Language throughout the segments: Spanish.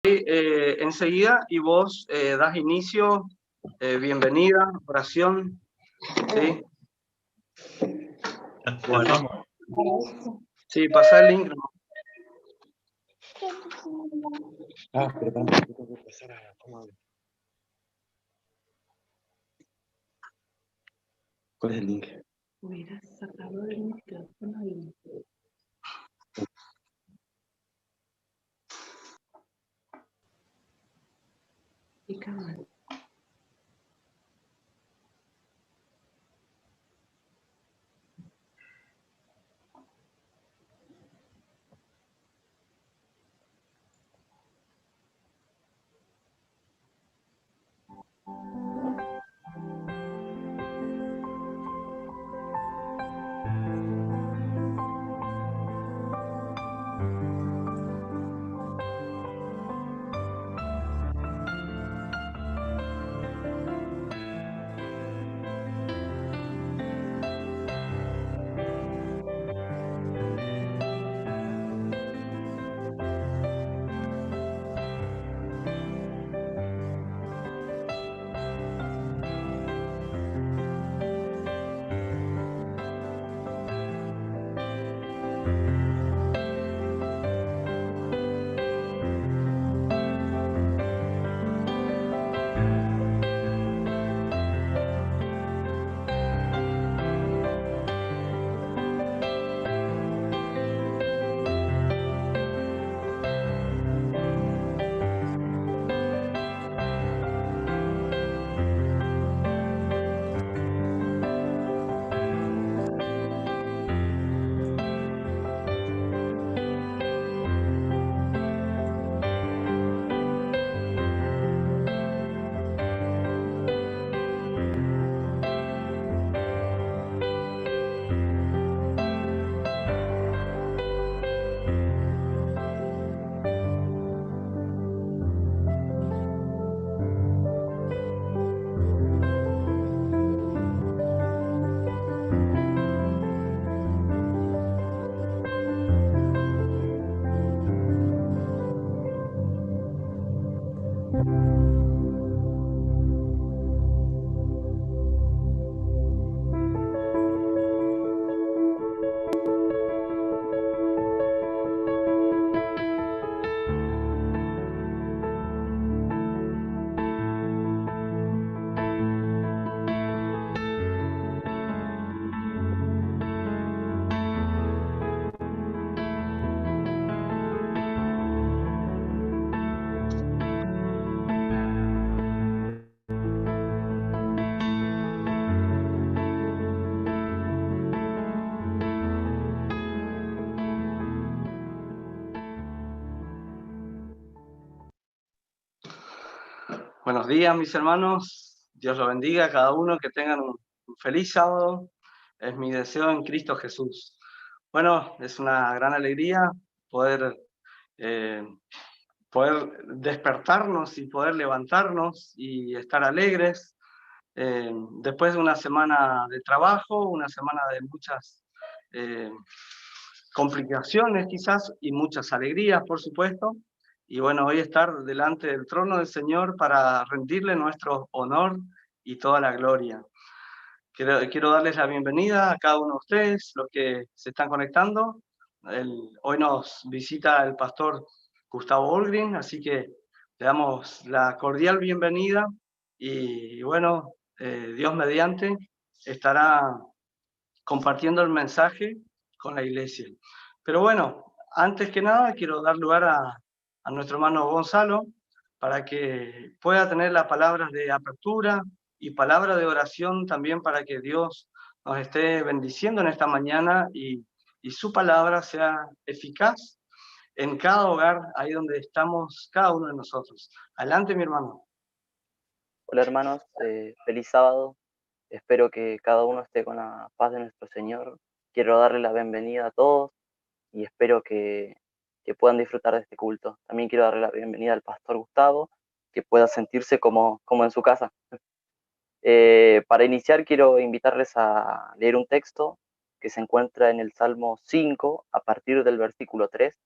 Enseguida y vos das inicio, bienvenida, oración, ¿sí? Bueno, sí, pasa el link, ¿no? Pero también tengo que empezar a... ¿Cuál es el link? Hubieras sacado el micrófono y cámara. Buenos días, mis hermanos. Dios los bendiga a cada uno, que tengan un feliz sábado. Es mi deseo en Cristo Jesús. Bueno, es una gran alegría poder despertarnos y poder levantarnos y estar alegres después de una semana de trabajo, una semana de muchas complicaciones quizás y muchas alegrías, por supuesto. Y bueno, hoy estar delante del trono del Señor para rendirle nuestro honor y toda la gloria. Quiero darles la bienvenida a cada uno de ustedes, los que se están conectando. Hoy nos visita el pastor Gustavo Olgrin, así que le damos la cordial bienvenida y bueno, Dios mediante estará compartiendo el mensaje con la iglesia. Pero bueno, antes que nada quiero dar lugar a nuestro hermano Gonzalo para que pueda tener las palabras de apertura y palabra de oración también para que Dios nos esté bendiciendo en esta mañana y su palabra sea eficaz en cada hogar, ahí donde estamos cada uno de nosotros. Adelante, mi hermano. Hola hermanos, feliz sábado. Espero que cada uno esté con la paz de nuestro Señor. Quiero darle la bienvenida a todos y espero que puedan disfrutar de este culto. También quiero darle la bienvenida al pastor Gustavo, que pueda sentirse como en su casa. Para iniciar quiero invitarles a leer un texto que se encuentra en el Salmo 5 a partir del versículo 3.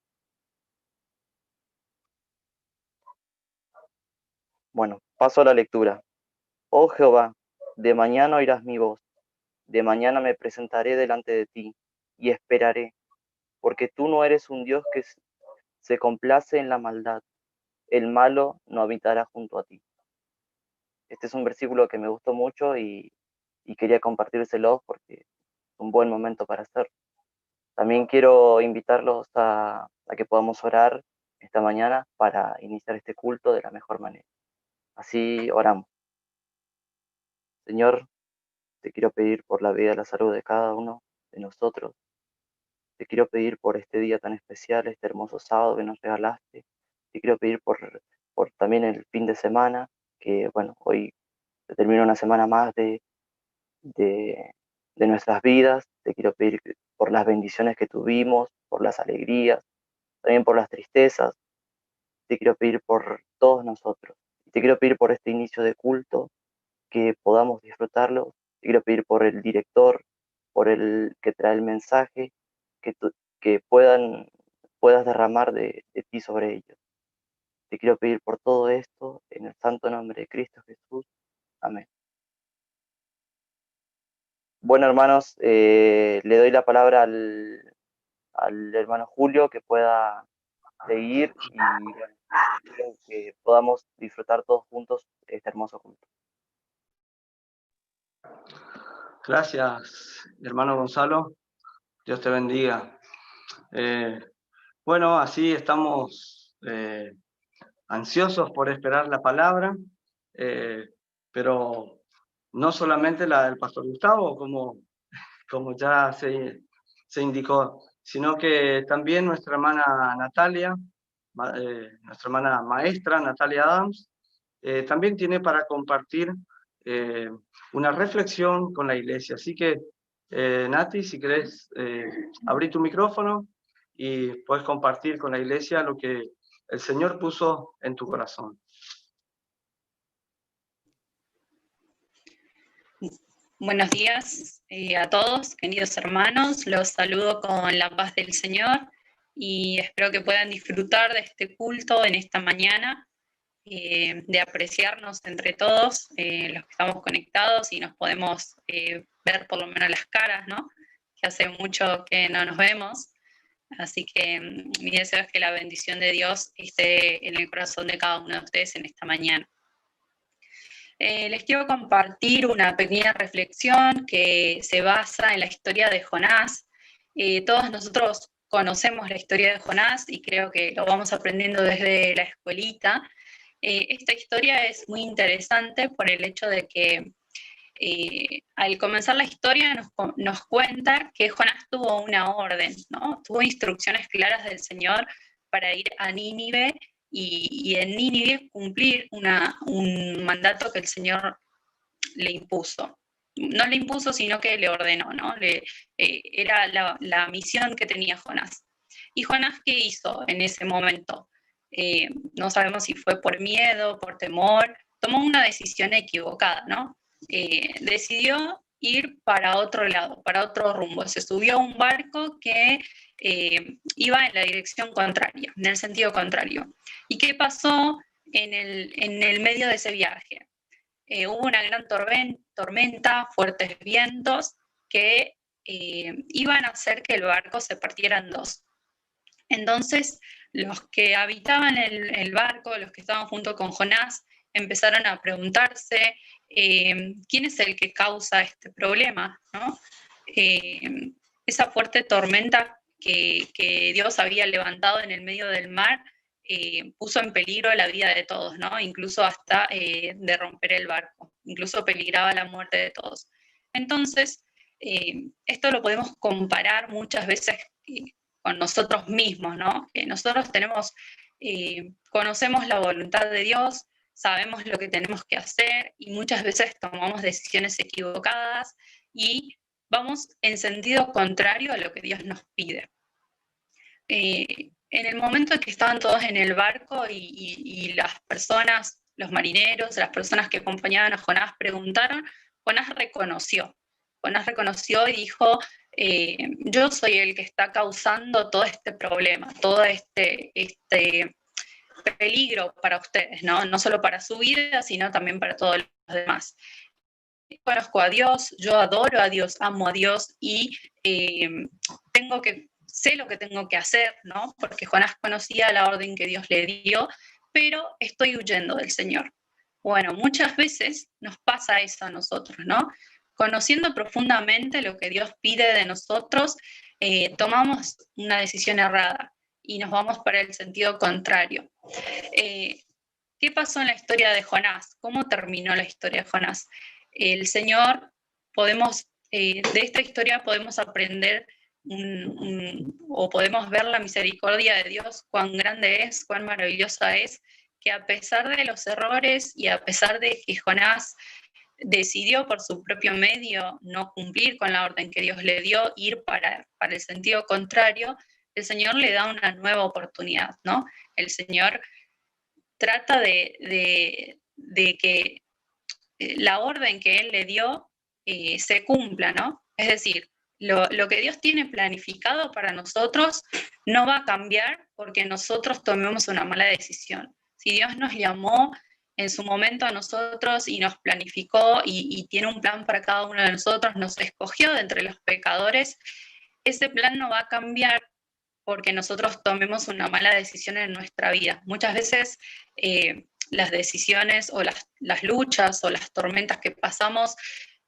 Bueno, paso a la lectura. Oh Jehová, de mañana oirás mi voz, de mañana me presentaré delante de ti y esperaré, porque tú no eres un Dios que se complace en la maldad, el malo no habitará junto a ti. Este es un versículo que me gustó mucho y quería compartírselo porque es un buen momento para hacerlo. También quiero invitarlos a que podamos orar esta mañana para iniciar este culto de la mejor manera. Así oramos. Señor, te quiero pedir por la vida y la salud de cada uno de nosotros. Te quiero pedir por este día tan especial, este hermoso sábado que nos regalaste. Te quiero pedir por también el fin de semana, que bueno, hoy se termina una semana más de, de nuestras vidas. Te quiero pedir por las bendiciones que tuvimos, por las alegrías, también por las tristezas. Te quiero pedir por todos nosotros. Te quiero pedir por este inicio de culto, que podamos disfrutarlo. Te quiero pedir por el director, por el que trae el mensaje, que, que puedas derramar de ti sobre ellos. Te quiero pedir por todo esto en el santo nombre de Cristo Jesús. Amén. Bueno, hermanos, le doy la palabra al hermano Julio que pueda seguir y bueno, espero que podamos disfrutar todos juntos este hermoso culto. Gracias, hermano Gonzalo. Dios te bendiga. Bueno, así estamos ansiosos por esperar la palabra, pero no solamente la del pastor Gustavo, como ya se indicó, sino que también nuestra hermana Natalia, nuestra hermana maestra Natalia Adams, también tiene para compartir una reflexión con la iglesia. Así que, Nati, si querés abrir tu micrófono y puedes compartir con la iglesia lo que el Señor puso en tu corazón. Buenos días a todos, queridos hermanos. Los saludo con la paz del Señor y espero que puedan disfrutar de este culto en esta mañana, de apreciarnos entre todos, los que estamos conectados y nos podemos ver por lo menos las caras, ¿no? Que hace mucho que no nos vemos. Así que mi deseo es que la bendición de Dios esté en el corazón de cada uno de ustedes en esta mañana. Les quiero compartir una pequeña reflexión que se basa en la historia de Jonás. Todos nosotros conocemos la historia de Jonás y creo que lo vamos aprendiendo desde la escuelita. Esta historia es muy interesante por el hecho de que al comenzar la historia nos cuenta que Jonás tuvo una orden, ¿no? Tuvo instrucciones claras del Señor para ir a Nínive y en Nínive cumplir un mandato que el Señor le impuso. No le impuso, sino que le ordenó, ¿no? Era la misión que tenía Jonás. ¿Y Jonás qué hizo en ese momento? No sabemos si fue por miedo, por temor, tomó una decisión equivocada, ¿no? Decidió ir para otro lado, para otro rumbo. Se subió a un barco que iba en la dirección contraria, en el sentido contrario. ¿Y qué pasó en el medio de ese viaje? Hubo una gran tormenta, fuertes vientos que iban a hacer que el barco se partiera en dos. Entonces, los que habitaban el barco, los que estaban junto con Jonás, empezaron a preguntarse quién es el que causa este problema, ¿no? Esa fuerte tormenta que Dios había levantado en el medio del mar puso en peligro la vida de todos, ¿no? Incluso hasta de romper el barco, incluso peligraba la muerte de todos. Entonces, esto lo podemos comparar muchas veces con nosotros mismos, ¿no? Que nosotros conocemos la voluntad de Dios, sabemos lo que tenemos que hacer y muchas veces tomamos decisiones equivocadas y vamos en sentido contrario a lo que Dios nos pide. En el momento en que estaban todos en el barco y las personas, los marineros, las personas que acompañaban a Jonás preguntaron, Jonás reconoció y dijo, yo soy el que está causando todo este problema, todo este peligro para ustedes, ¿no? No solo para su vida, sino también para todos los demás. Conozco a Dios, yo adoro a Dios, amo a Dios y sé lo que tengo que hacer, ¿no? Porque Jonás conocía la orden que Dios le dio, pero estoy huyendo del Señor. Bueno, muchas veces nos pasa eso a nosotros, ¿no? Conociendo profundamente lo que Dios pide de nosotros, tomamos una decisión errada y nos vamos para el sentido contrario. ¿Qué pasó en la historia de Jonás? ¿Cómo terminó la historia de Jonás? El Señor, de esta historia podemos aprender o podemos ver la misericordia de Dios, cuán grande es, cuán maravillosa es, que a pesar de los errores y a pesar de que Jonás decidió por su propio medio no cumplir con la orden que Dios le dio, ir para el sentido contrario, el Señor le da una nueva oportunidad, ¿no? El Señor trata de que la orden que Él le dio se cumpla, ¿no? Es decir, lo que Dios tiene planificado para nosotros no va a cambiar porque nosotros tomemos una mala decisión. Si Dios nos llamó en su momento a nosotros y nos planificó y tiene un plan para cada uno de nosotros, nos escogió de entre los pecadores, ese plan no va a cambiar porque nosotros tomemos una mala decisión en nuestra vida. Muchas veces las decisiones o las luchas o las tormentas que pasamos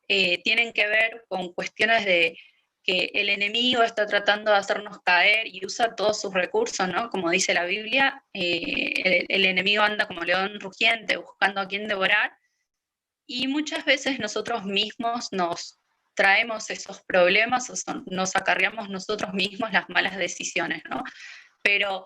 tienen que ver con cuestiones de que el enemigo está tratando de hacernos caer y usa todos sus recursos, ¿no? Como dice la Biblia, el enemigo anda como león rugiente buscando a quien devorar, y muchas veces nosotros mismos nos traemos esos problemas o nos acarreamos nosotros mismos las malas decisiones, ¿no? Pero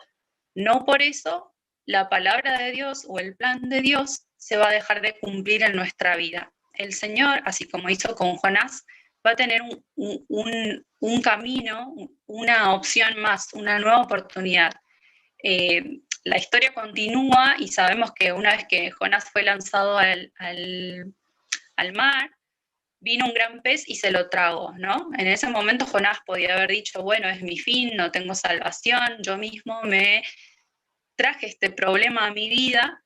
no por eso la palabra de Dios o el plan de Dios se va a dejar de cumplir en nuestra vida. El Señor, así como hizo con Jonás, va a tener un camino, una opción más, una nueva oportunidad. La historia continúa y sabemos que una vez que Jonás fue lanzado al mar, vino un gran pez y se lo tragó, ¿no? En ese momento Jonás podía haber dicho, bueno, es mi fin, no tengo salvación, yo mismo me traje este problema a mi vida,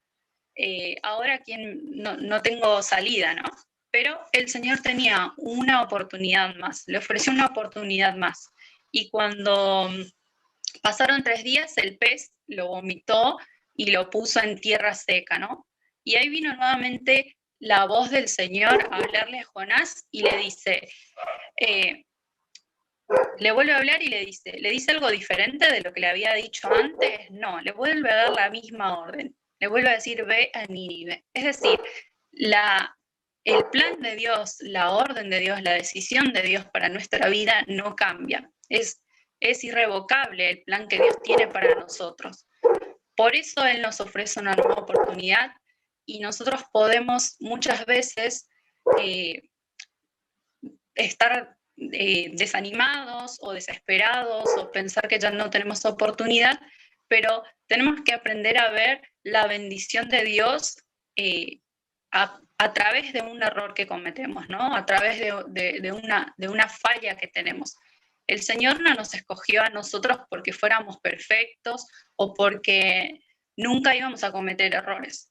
ahora no tengo salida, ¿no? Pero el Señor tenía una oportunidad más, le ofreció una oportunidad más. Y cuando pasaron 3 días, el pez lo vomitó y lo puso en tierra seca, ¿no? Y ahí vino nuevamente la voz del Señor a hablarle a Jonás y le dice, le vuelve a hablar y le dice algo diferente de lo que le había dicho antes. No, le vuelve a dar la misma orden, le vuelve a decir, ve a Nínive. Es decir, el plan de Dios, la orden de Dios, la decisión de Dios para nuestra vida no cambia. Es irrevocable el plan que Dios tiene para nosotros. Por eso Él nos ofrece una nueva oportunidad y nosotros podemos muchas veces estar desanimados o desesperados o pensar que ya no tenemos oportunidad, pero tenemos que aprender a ver la bendición de Dios a través de un error que cometemos, ¿no? A través de una falla que tenemos. El Señor no nos escogió a nosotros porque fuéramos perfectos o porque nunca íbamos a cometer errores.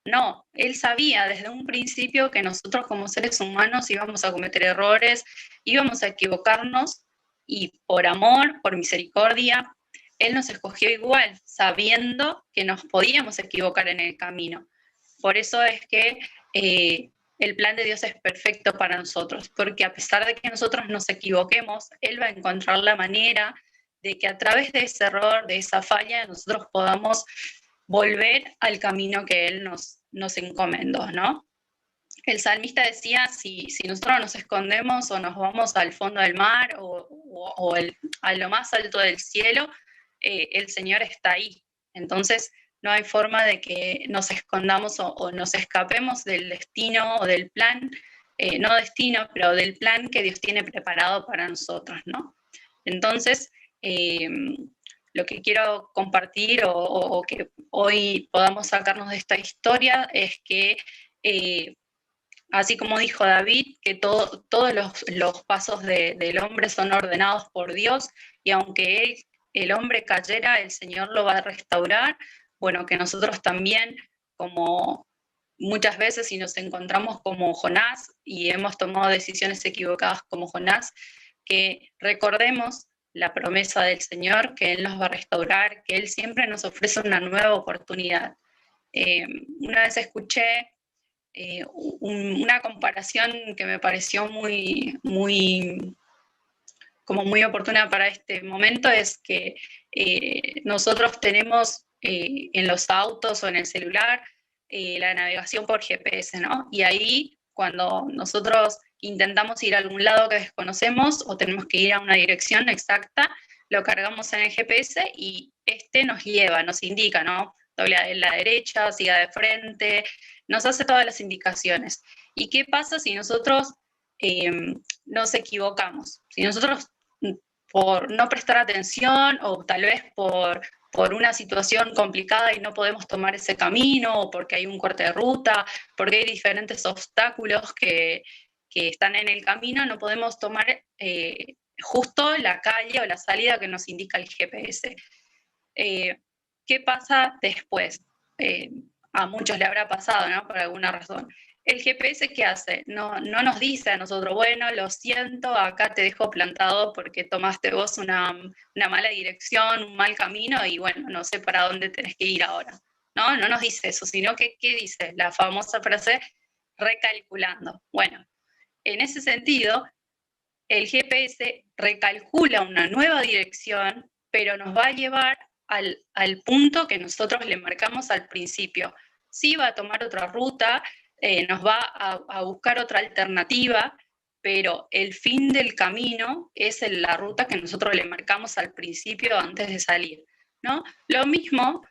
No, Él sabía desde un principio que nosotros como seres humanos íbamos a cometer errores, íbamos a equivocarnos, y por amor, por misericordia, Él nos escogió igual, sabiendo que nos podíamos equivocar en el camino. Por eso es que el plan de Dios es perfecto para nosotros, porque a pesar de que nosotros nos equivoquemos, Él va a encontrar la manera de que a través de ese error, de esa falla, nosotros podamos volver al camino que Él nos encomendó, ¿no? El salmista decía, si nosotros nos escondemos o nos vamos al fondo del mar o a lo más alto del cielo, el Señor está ahí. Entonces, no hay forma de que nos escondamos o nos escapemos del destino o del plan, no destino, pero del plan que Dios tiene preparado para nosotros, ¿no? Entonces, lo que quiero compartir o que hoy podamos sacarnos de esta historia es que, así como dijo David, que todos los pasos del hombre son ordenados por Dios, y aunque el hombre cayera, el Señor lo va a restaurar, bueno, que nosotros también, como muchas veces si nos encontramos como Jonás y hemos tomado decisiones equivocadas como Jonás, que recordemos la promesa del Señor, que Él nos va a restaurar, que Él siempre nos ofrece una nueva oportunidad. Una vez escuché una comparación que me pareció como muy oportuna para este momento, es que nosotros tenemos en los autos o en el celular la navegación por GPS, ¿no? Y ahí, cuando nosotros intentamos ir a algún lado que desconocemos o tenemos que ir a una dirección exacta, lo cargamos en el GPS y este nos lleva, nos indica, ¿no? Doble a la derecha, siga de frente, nos hace todas las indicaciones. ¿Y qué pasa si nosotros nos equivocamos? Si nosotros, por no prestar atención o tal vez por una situación complicada y no podemos tomar ese camino, o porque hay un corte de ruta, porque hay diferentes obstáculos que están en el camino, no podemos tomar justo la calle o la salida que nos indica el GPS. ¿Qué pasa después? A muchos le habrá pasado, ¿no? Por alguna razón. El GPS, ¿qué hace? No nos dice a nosotros, bueno, lo siento, acá te dejo plantado porque tomaste vos una mala dirección, un mal camino, y bueno, no sé para dónde tenés que ir ahora. No nos dice eso, sino que, ¿qué dice? La famosa frase, recalculando. Bueno, en ese sentido, el GPS recalcula una nueva dirección, pero nos va a llevar al punto que nosotros le marcamos al principio. Sí va a tomar otra ruta, nos va a buscar otra alternativa, pero el fin del camino es la ruta que nosotros le marcamos al principio antes de salir, ¿no? Lo mismo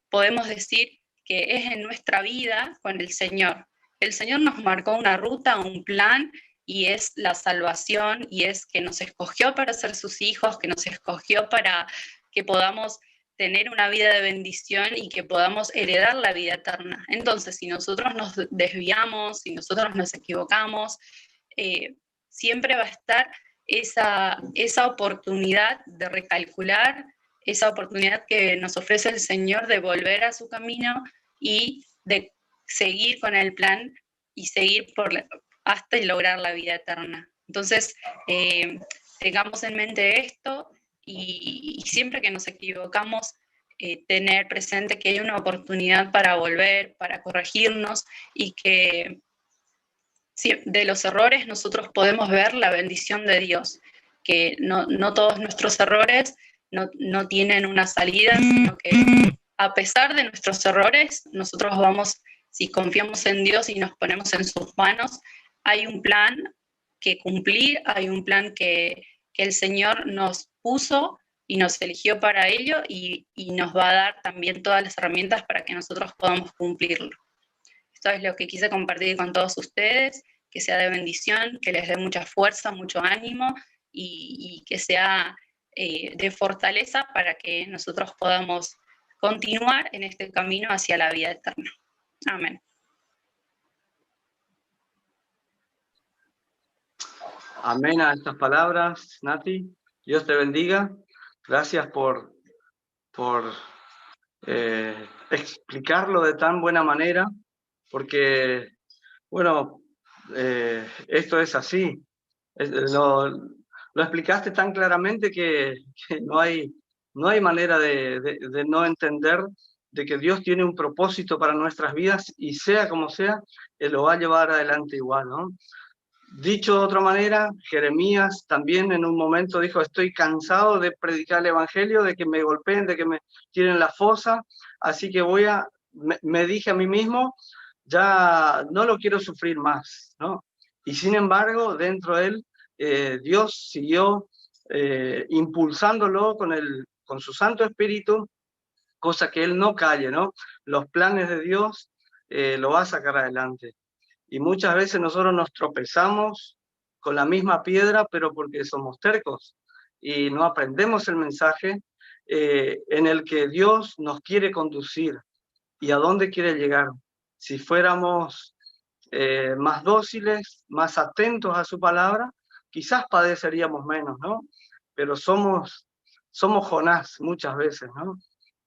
podemos decir que es en nuestra vida con el Señor. El Señor nos marcó una ruta, un plan, y es la salvación, y es que nos escogió para ser sus hijos, que nos escogió para que podamos tener una vida de bendición y que podamos heredar la vida eterna. Entonces, si nosotros nos desviamos, si nosotros nos equivocamos, siempre va a estar esa oportunidad de recalcular, esa oportunidad que nos ofrece el Señor de volver a su camino y de seguir con el plan y seguir hasta lograr la vida eterna. Entonces, tengamos en mente esto, y siempre que nos equivocamos, tener presente que hay una oportunidad para volver, para corregirnos, y que de los errores nosotros podemos ver la bendición de Dios, que no todos nuestros errores no tienen una salida, sino que a pesar de nuestros errores, nosotros vamos, si confiamos en Dios y nos ponemos en sus manos, hay un plan que cumplir, hay un plan que el Señor nos puso y nos eligió para ello, y nos va a dar también todas las herramientas para que nosotros podamos cumplirlo. Esto es lo que quise compartir con todos ustedes, que sea de bendición, que les dé mucha fuerza, mucho ánimo, y que sea de fortaleza para que nosotros podamos continuar en este camino hacia la vida eterna. Amén. Amén a estas palabras, Nati. Dios te bendiga. Gracias por explicarlo de tan buena manera, porque, bueno, esto es así. Lo explicaste tan claramente que no hay manera de no entender de que Dios tiene un propósito para nuestras vidas, y sea como sea, Él lo va a llevar adelante igual, ¿no? Dicho de otra manera, Jeremías también en un momento dijo, estoy cansado de predicar el evangelio, de que me golpeen, de que me tiren la fosa, así que me dije a mí mismo, ya no lo quiero sufrir más, ¿no? Y sin embargo, dentro de él, Dios siguió impulsándolo con su Santo Espíritu, cosa que él no calle, ¿no? Los planes de Dios lo va a sacar adelante. Y muchas veces nosotros nos tropezamos con la misma piedra, pero porque somos tercos y no aprendemos el mensaje en el que Dios nos quiere conducir y a dónde quiere llegar. Si fuéramos más dóciles, más atentos a su palabra, quizás padeceríamos menos, ¿no? Pero somos Jonás muchas veces, ¿no?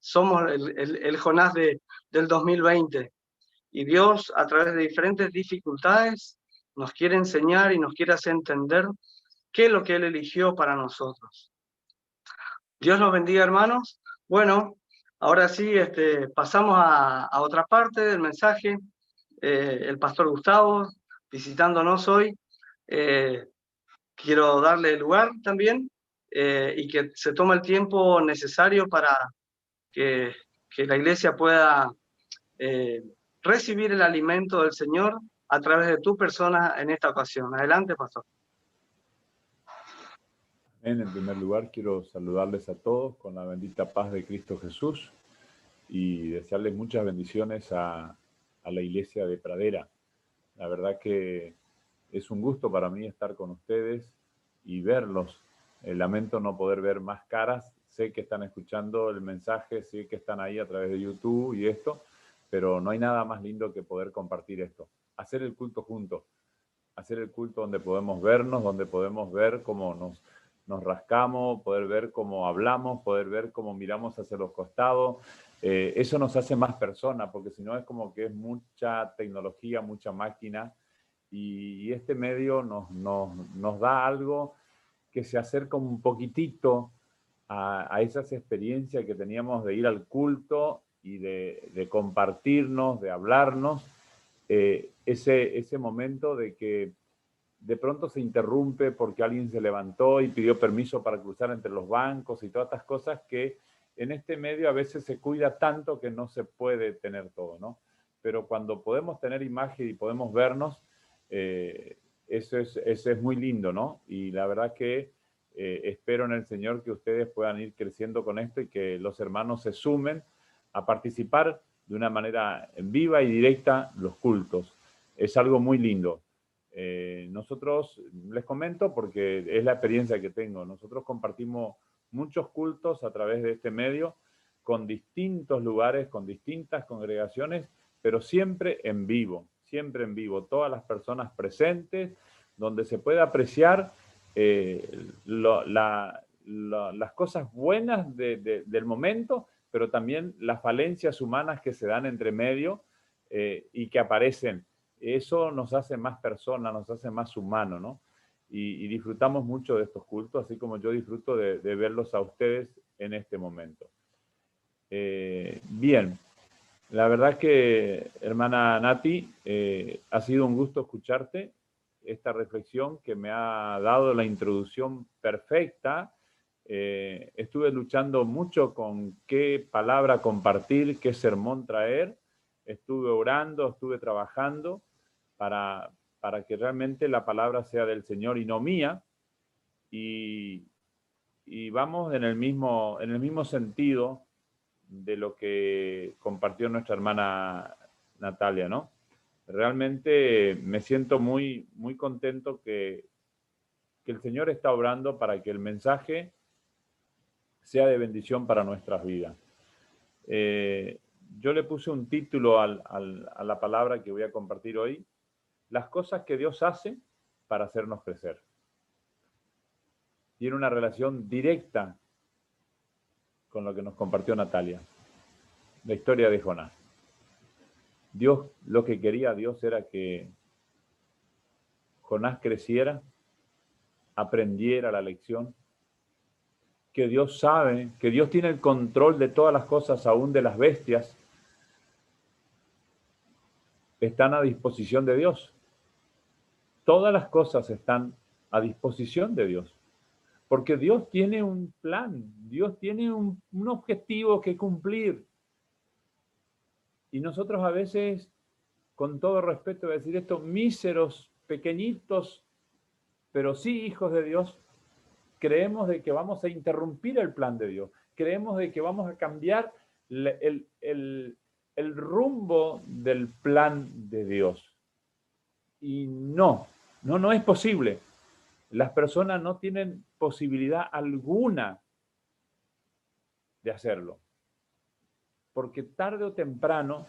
somos el Jonás del 2020. Y Dios, a través de diferentes dificultades, nos quiere enseñar y nos quiere hacer entender qué es lo que Él eligió para nosotros. Dios los bendiga, hermanos. Bueno, ahora sí, pasamos a otra parte del mensaje. El pastor Gustavo, visitándonos hoy. Quiero darle lugar también y que se tome el tiempo necesario para que la iglesia pueda recibir el alimento del Señor a través de tu persona en esta ocasión. Adelante, pastor. En primer lugar, quiero saludarles a todos con la bendita paz de Cristo Jesús y desearles muchas bendiciones a la iglesia de Pradera. La verdad que es un gusto para mí estar con ustedes y verlos. Lamento no poder ver más caras. Sé que están escuchando el mensaje, sé que están ahí a través de YouTube y esto, pero no hay nada más lindo que poder compartir esto. Hacer el culto juntos. Hacer el culto donde podemos vernos, donde podemos ver cómo nos rascamos, poder ver cómo hablamos, poder ver cómo miramos hacia los costados. Eso nos hace más personas, porque si no es como que es mucha tecnología, mucha máquina, y este medio nos da algo que se acerca un poquitito a esas experiencias que teníamos de ir al culto y de compartirnos, de hablarnos, ese momento de que de pronto se interrumpe porque alguien se levantó y pidió permiso para cruzar entre los bancos y todas estas cosas que en este medio a veces se cuida tanto que no se puede tener todo, ¿no? Pero cuando podemos tener imagen y podemos vernos, eso es muy lindo, ¿no? Y la verdad que espero en el Señor que ustedes puedan ir creciendo con esto y que los hermanos se sumen a participar de una manera viva y directa los cultos. Es algo muy lindo. Nosotros, les comento porque es la experiencia que tengo, nosotros compartimos muchos cultos a través de este medio con distintos lugares, con distintas congregaciones, pero siempre en vivo, todas las personas presentes, donde se puede apreciar las cosas buenas del momento, pero también las falencias humanas que se dan entre medio y que aparecen. Eso nos hace más personas, nos hace más humanos, ¿no? Y disfrutamos mucho de estos cultos, así como yo disfruto de verlos a ustedes en este momento. Bien, la verdad que, hermana Nati, ha sido un gusto escucharte, esta reflexión que me ha dado la introducción perfecta. Estuve luchando mucho con qué palabra compartir, qué sermón traer. Estuve orando, estuve trabajando para que realmente la palabra sea del Señor y no mía. Y vamos en el mismo sentido de lo que compartió nuestra hermana Natalia, ¿no? Realmente me siento muy, muy contento que el Señor está obrando para que el mensaje sea de bendición para nuestras vidas. Yo le puse un título a la palabra que voy a compartir hoy: las cosas que Dios hace para hacernos crecer. Tiene una relación directa con lo que nos compartió Natalia, la historia de Jonás. Dios, lo que quería Dios era que Jonás creciera, aprendiera la lección, que Dios sabe, que Dios tiene el control de todas las cosas, aún de las bestias, están a disposición de Dios. Todas las cosas están a disposición de Dios, porque Dios tiene un plan, Dios tiene un objetivo que cumplir. Y nosotros a veces, con todo respeto voy a decir esto, míseros, pequeñitos, pero sí hijos de Dios, creemos de que vamos a interrumpir el plan de Dios, creemos de que vamos a cambiar el rumbo del plan de Dios. Y no es posible. Las personas no tienen posibilidad alguna de hacerlo, porque tarde o temprano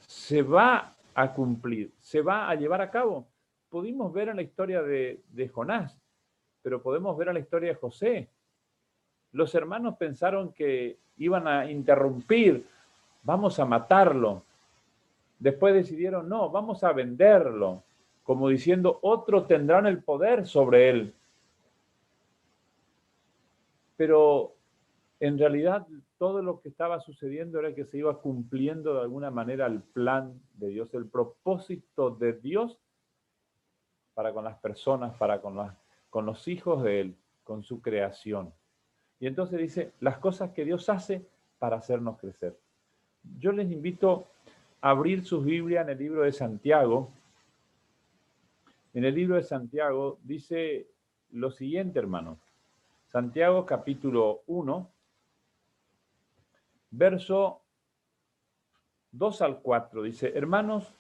se va a cumplir, se va a llevar a cabo. Pudimos ver en la historia de Jonás, pero podemos ver en la historia de José. Los hermanos pensaron que iban a interrumpir, vamos a matarlo. Después decidieron, no, vamos a venderlo, como diciendo, otros tendrán el poder sobre él. Pero en realidad todo lo que estaba sucediendo era que se iba cumpliendo de alguna manera el plan de Dios, el propósito de Dios para con las personas, para con los hijos de él, con su creación. Y entonces dice, las cosas que Dios hace para hacernos crecer. Yo les invito a abrir sus Biblias en el libro de Santiago. En el libro de Santiago dice lo siguiente, hermanos. Santiago capítulo 1, verso 2 al 4. Dice, hermanos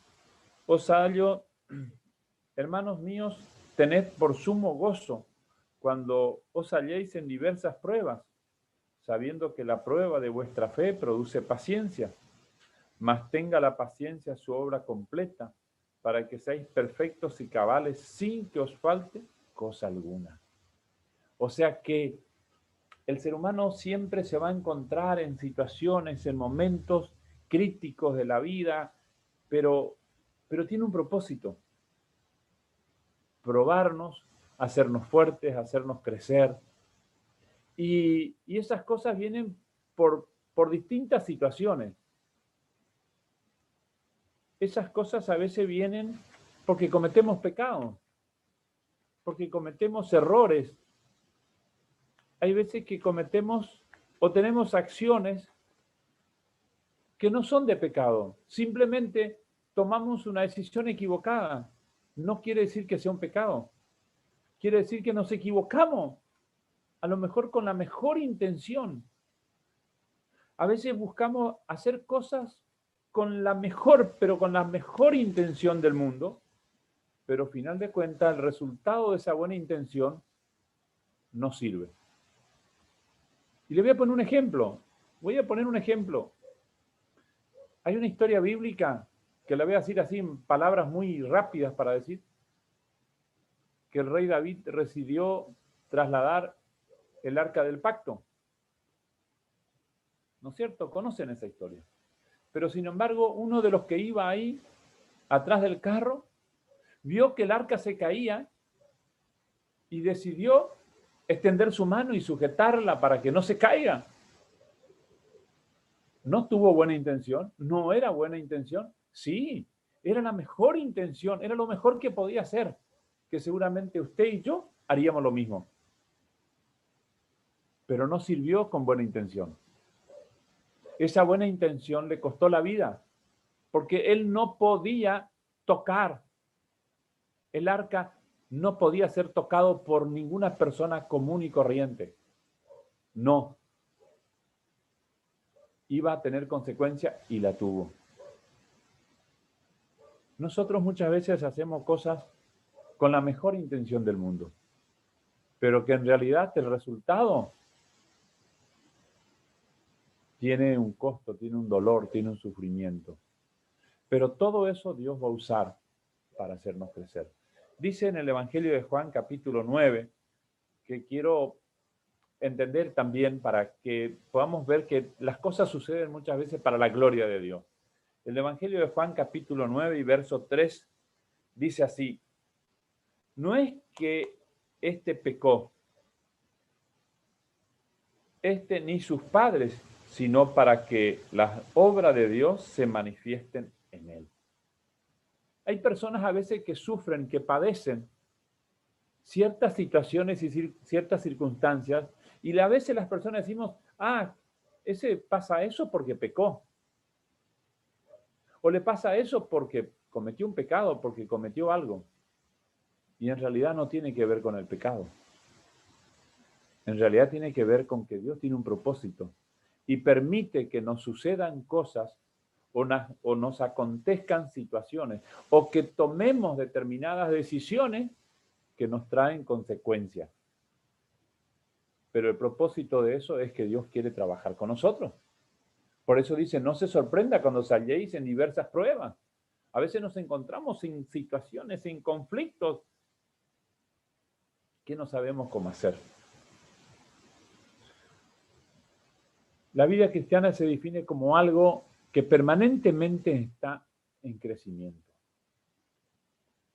míos, tened por sumo gozo cuando os halléis en diversas pruebas, sabiendo que la prueba de vuestra fe produce paciencia. Mas tenga la paciencia su obra completa, para que seáis perfectos y cabales sin que os falte cosa alguna. O sea que el ser humano siempre se va a encontrar en situaciones, en momentos críticos de la vida, pero tiene un propósito. Probarnos, hacernos fuertes, hacernos crecer. Y esas cosas vienen por distintas situaciones. Esas cosas a veces vienen porque cometemos pecados, porque cometemos errores. Hay veces que cometemos o tenemos acciones que no son de pecado. Simplemente tomamos una decisión equivocada. No quiere decir que sea un pecado. Quiere decir que nos equivocamos, a lo mejor con la mejor intención. A veces buscamos hacer cosas con la mejor intención del mundo, pero al final de cuentas el resultado de esa buena intención no sirve. Y le voy a poner un ejemplo. Hay una historia bíblica que la voy a decir así en palabras muy rápidas para decir que el rey David decidió trasladar el arca del pacto. ¿No es cierto? Conocen esa historia. Pero sin embargo, uno de los que iba ahí, atrás del carro, vio que el arca se caía y decidió extender su mano y sujetarla para que no se caiga. ¿No tuvo buena intención? ¿No era buena intención? Sí, era la mejor intención, era lo mejor que podía hacer, que seguramente usted y yo haríamos lo mismo. Pero no sirvió con buena intención. Esa buena intención le costó la vida, porque él no podía tocar. El arca no podía ser tocado por ninguna persona común y corriente. No. Iba a tener consecuencia y la tuvo. Nosotros muchas veces hacemos cosas con la mejor intención del mundo, pero que en realidad el resultado tiene un costo, tiene un dolor, tiene un sufrimiento. Pero todo eso Dios va a usar para hacernos crecer. Dice en el Evangelio de Juan, capítulo 9, que quiero entender también para que podamos ver que las cosas suceden muchas veces para la gloria de Dios. El Evangelio de Juan, capítulo 9 y verso 3, dice así: no es que éste pecó, ni sus padres, sino para que las obras de Dios se manifiesten en él. Hay personas a veces que sufren, que padecen ciertas situaciones y ciertas circunstancias, y a veces las personas decimos, ese pasa eso porque pecó. O le pasa eso porque cometió un pecado, porque cometió algo. Y en realidad no tiene que ver con el pecado. En realidad tiene que ver con que Dios tiene un propósito y permite que nos sucedan cosas o nos acontezcan situaciones o que tomemos determinadas decisiones que nos traen consecuencias. Pero el propósito de eso es que Dios quiere trabajar con nosotros. Por eso dice, no se sorprenda cuando salléis en diversas pruebas. A veces nos encontramos en situaciones, en conflictos que no sabemos cómo hacer. La vida cristiana se define como algo que permanentemente está en crecimiento.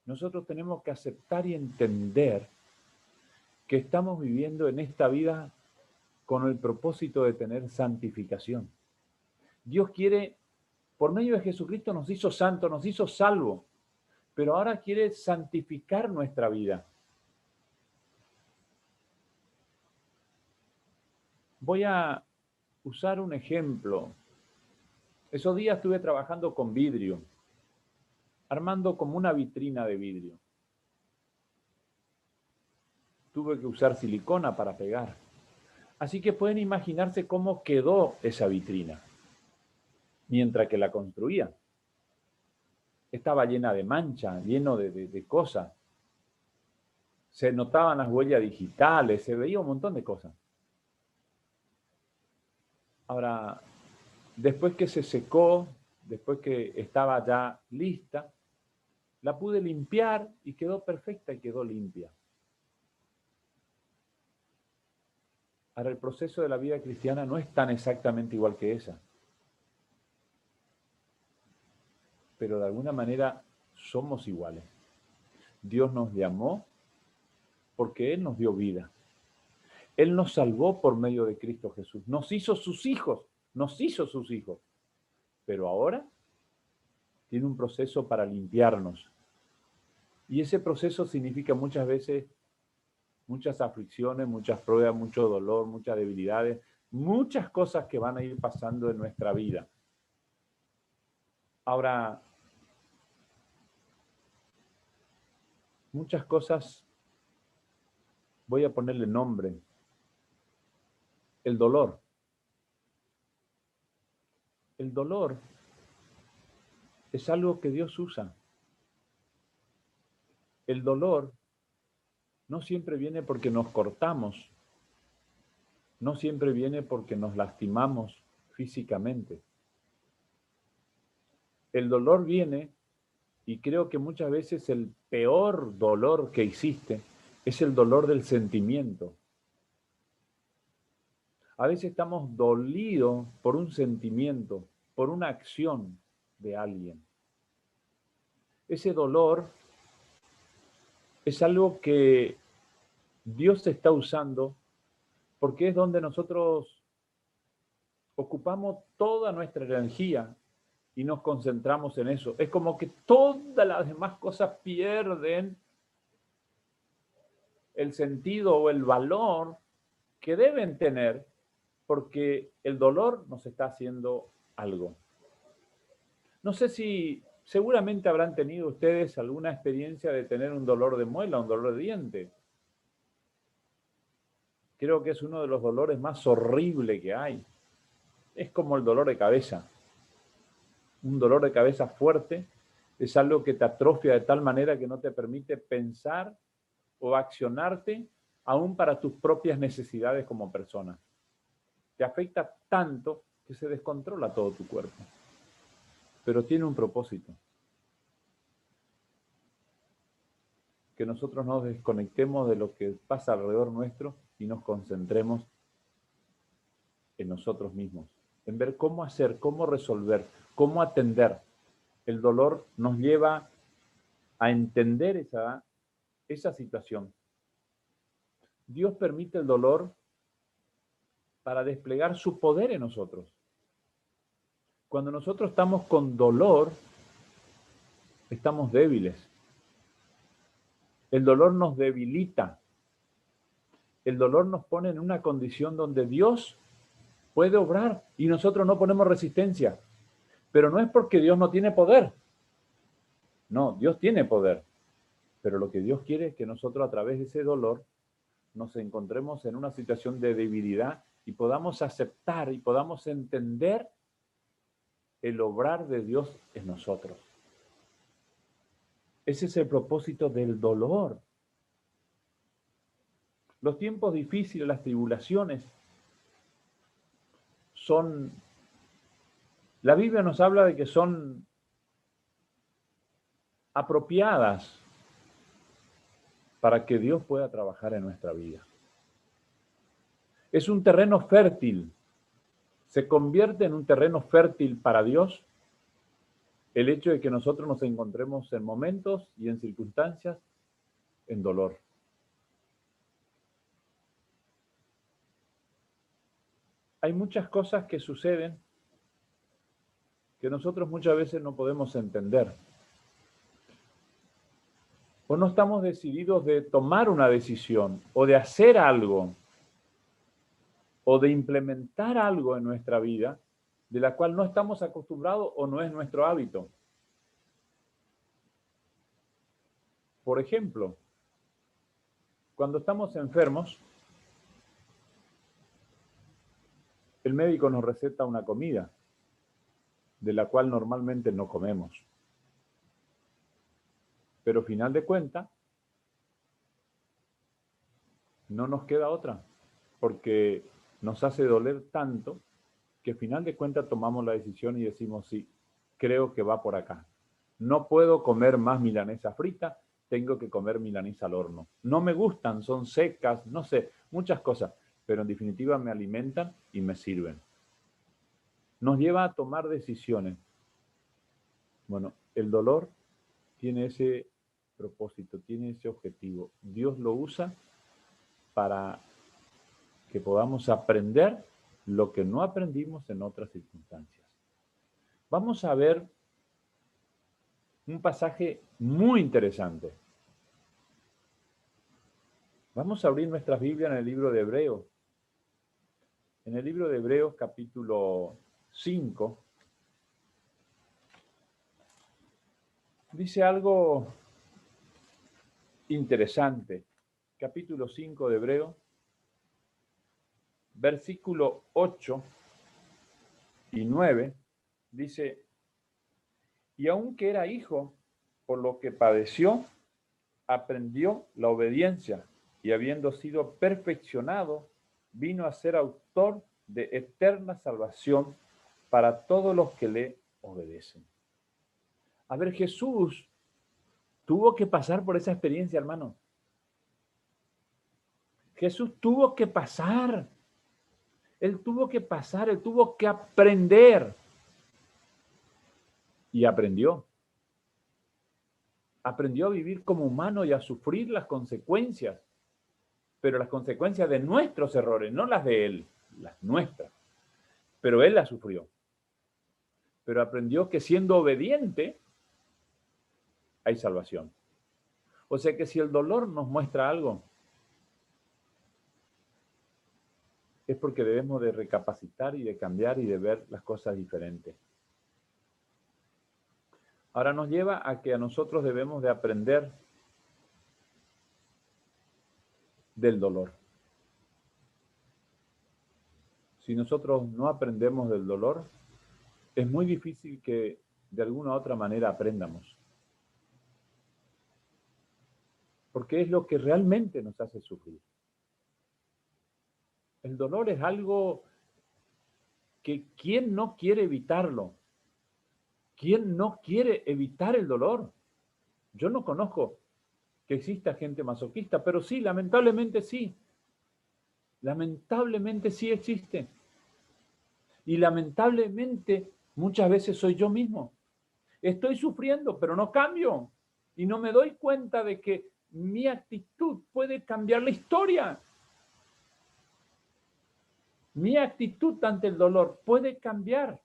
Nosotros tenemos que aceptar y entender que estamos viviendo en esta vida con el propósito de tener santificación. Dios quiere, por medio de Jesucristo nos hizo santos, nos hizo salvos, pero ahora quiere santificar nuestra vida. Voy a usar un ejemplo. Esos días estuve trabajando con vidrio, armando como una vitrina de vidrio. Tuve que usar silicona para pegar. Así que pueden imaginarse cómo quedó esa vitrina mientras que la construía. Estaba llena de manchas, lleno de cosas. Se notaban las huellas digitales, se veía un montón de cosas. Ahora, después que se secó, después que estaba ya lista, la pude limpiar y quedó perfecta y quedó limpia. Ahora, el proceso de la vida cristiana no es tan exactamente igual que esa. Pero de alguna manera somos iguales. Dios nos llamó porque Él nos dio vida. Él nos salvó por medio de Cristo Jesús. Nos hizo sus hijos. Pero ahora tiene un proceso para limpiarnos. Y ese proceso significa muchas veces muchas aflicciones, muchas pruebas, mucho dolor, muchas debilidades, muchas cosas que van a ir pasando en nuestra vida. Ahora, muchas cosas, voy a ponerle nombre. El dolor. El dolor es algo que Dios usa. El dolor no siempre viene porque nos cortamos, no siempre viene porque nos lastimamos físicamente. El dolor viene, y creo que muchas veces el peor dolor que existe es el dolor del sentimiento. A veces estamos dolidos por un sentimiento, por una acción de alguien. Ese dolor es algo que Dios está usando porque es donde nosotros ocupamos toda nuestra energía y nos concentramos en eso. Es como que todas las demás cosas pierden el sentido o el valor que deben tener porque el dolor nos está haciendo algo. No sé si seguramente habrán tenido ustedes alguna experiencia de tener un dolor de muela, un dolor de diente. Creo que es uno de los dolores más horribles que hay. Es como el dolor de cabeza. Un dolor de cabeza fuerte es algo que te atrofia de tal manera que no te permite pensar o accionarte aún para tus propias necesidades como persona. Te afecta tanto que se descontrola todo tu cuerpo. Pero tiene un propósito. Que nosotros nos desconectemos de lo que pasa alrededor nuestro y nos concentremos en nosotros mismos, en ver cómo hacer, cómo resolver, cómo atender. El dolor nos lleva a entender esa situación. Dios permite el dolor para desplegar su poder en nosotros. Cuando nosotros estamos con dolor, estamos débiles. El dolor nos debilita. El dolor nos pone en una condición donde Dios puede obrar y nosotros no ponemos resistencia. Pero no es porque Dios no tiene poder. No, Dios tiene poder. Pero lo que Dios quiere es que nosotros a través de ese dolor nos encontremos en una situación de debilidad y podamos aceptar y podamos entender el obrar de Dios en nosotros. Ese es el propósito del dolor. Los tiempos difíciles, las tribulaciones, la Biblia nos habla de que son apropiadas para que Dios pueda trabajar en nuestra vida. Es un terreno fértil, Se convierte en un terreno fértil para Dios el hecho de que nosotros nos encontremos en momentos y en circunstancias en dolor. Hay muchas cosas que suceden que nosotros muchas veces no podemos entender. O no estamos decididos de tomar una decisión, o de hacer algo, o de implementar algo en nuestra vida, de la cual no estamos acostumbrados o no es nuestro hábito. Por ejemplo, cuando estamos enfermos, el médico nos receta una comida, de la cual normalmente no comemos. Pero final de cuentas, no nos queda otra, porque nos hace doler tanto que final de cuentas tomamos la decisión y decimos, sí, creo que va por acá. No puedo comer más milanesa frita, tengo que comer milanesa al horno. No me gustan, son secas, no sé, muchas cosas, pero en definitiva me alimentan y me sirven. Nos lleva a tomar decisiones. Bueno, el dolor tiene ese propósito, tiene ese objetivo. Dios lo usa para que podamos aprender lo que no aprendimos en otras circunstancias. Vamos a ver un pasaje muy interesante. Vamos a abrir nuestras Biblias en el libro de Hebreos. En el libro de Hebreos, capítulo 5, dice algo interesante. Capítulo 5 de Hebreos, versículo 8 y 9, dice, y aunque era hijo, por lo que padeció, aprendió la obediencia, y habiendo sido perfeccionado, vino a ser autor de eterna salvación para todos los que le obedecen. A ver, Jesús tuvo que pasar por esa experiencia, hermano. Jesús tuvo que pasar. Él tuvo que pasar, él tuvo que aprender. Y aprendió. Aprendió a vivir como humano y a sufrir las consecuencias. Pero las consecuencias de nuestros errores, no las de él, las nuestras. Pero él las sufrió. Pero aprendió que siendo obediente, hay salvación. O sea que si el dolor nos muestra algo, es porque debemos de recapacitar y de cambiar y de ver las cosas diferentes. Ahora nos lleva a que a nosotros debemos de aprender del dolor. Si nosotros no aprendemos del dolor, es muy difícil que de alguna u otra manera aprendamos. Porque es lo que realmente nos hace sufrir. El dolor es algo que ¿quién no quiere evitarlo? ¿Quién no quiere evitar el dolor? Yo no conozco que exista gente masoquista, pero sí, lamentablemente sí. Lamentablemente sí existe. Y lamentablemente muchas veces soy yo mismo. Estoy sufriendo, pero no cambio. Y no me doy cuenta de que mi actitud puede cambiar la historia. Mi actitud ante el dolor puede cambiar.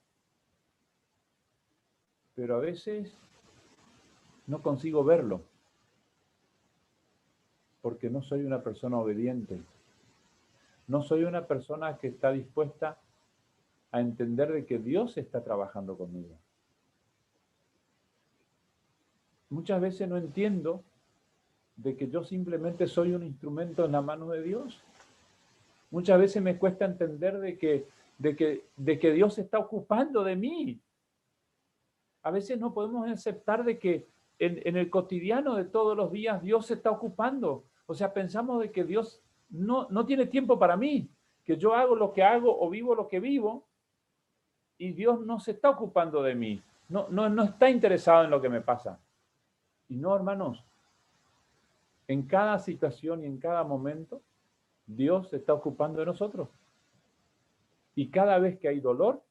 Pero a veces no consigo verlo. Porque no soy una persona obediente. No soy una persona que está dispuesta a entender de que Dios está trabajando conmigo. Muchas veces no entiendo de que yo simplemente soy un instrumento en la mano de Dios. Muchas veces me cuesta entender de que Dios se está ocupando de mí. A veces no podemos aceptar de que en el cotidiano de todos los días Dios se está ocupando. O sea, pensamos de que Dios no tiene tiempo para mí, que yo hago lo que hago o vivo lo que vivo y Dios no se está ocupando de mí. No está interesado en lo que me pasa. Y no, hermanos, en cada situación y en cada momento, Dios se está ocupando de nosotros. Y cada vez que hay dolor,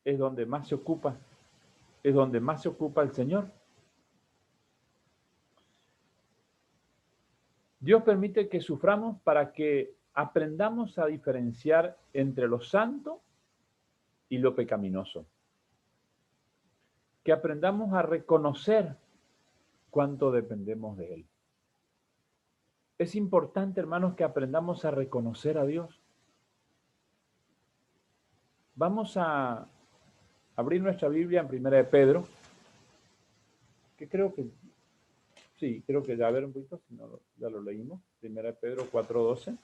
es donde más se ocupa el Señor. Dios permite que suframos para que aprendamos a diferenciar entre lo santo y lo pecaminoso. Que aprendamos a reconocer cuánto dependemos de Él. Es importante, hermanos, que aprendamos a reconocer a Dios. Vamos a abrir nuestra Biblia en 1 de Pedro, que creo que ya a ver un poquito, si no, ya lo leímos. 1 de Pedro 4:12.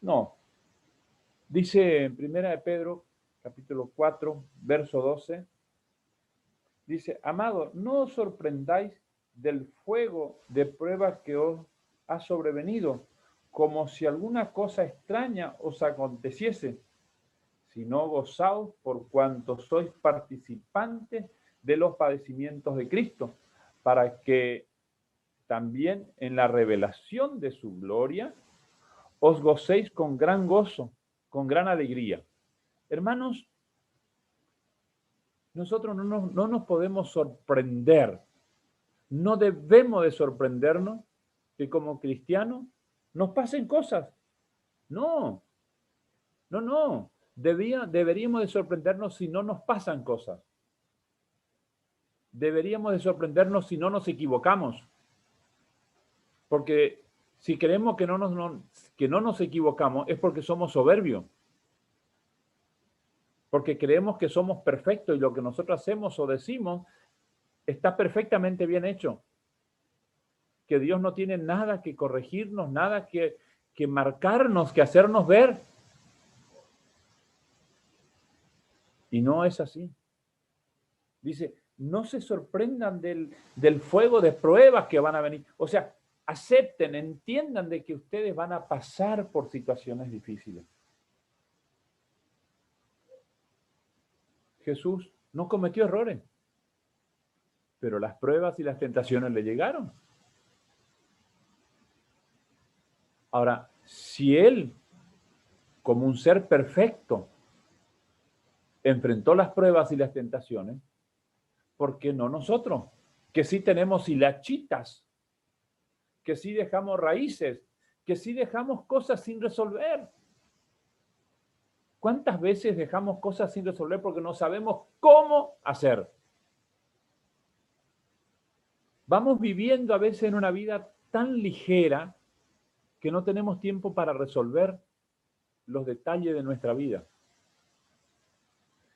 No, dice en 1 de Pedro, capítulo 4, verso 12, dice: amados, no os sorprendáis del fuego de prueba que os ha sobrevenido, como si alguna cosa extraña os aconteciese, sino gozaos por cuanto sois participantes de los padecimientos de Cristo, para que también en la revelación de su gloria os gocéis con gran gozo, con gran alegría. Hermanos, nosotros no nos podemos sorprender, no debemos de sorprendernos que como cristianos nos pasen cosas. No. Deberíamos de sorprendernos si no nos pasan cosas. Deberíamos de sorprendernos si no nos equivocamos. Porque si creemos que no nos equivocamos es porque somos soberbios. Porque creemos que somos perfectos y lo que nosotros hacemos o decimos está perfectamente bien hecho. Que Dios no tiene nada que corregirnos, nada que marcarnos, que hacernos ver. Y no es así. Dice, no se sorprendan del fuego de pruebas que van a venir. O sea, acepten, entiendan de que ustedes van a pasar por situaciones difíciles. Jesús no cometió errores, pero las pruebas y las tentaciones le llegaron. Ahora, si Él, como un ser perfecto, enfrentó las pruebas y las tentaciones, ¿por qué no nosotros? Que sí tenemos hilachitas, que sí dejamos raíces, que sí dejamos cosas sin resolver. ¿Cuántas veces dejamos cosas sin resolver porque no sabemos cómo hacer? Vamos viviendo a veces en una vida tan ligera que no tenemos tiempo para resolver los detalles de nuestra vida.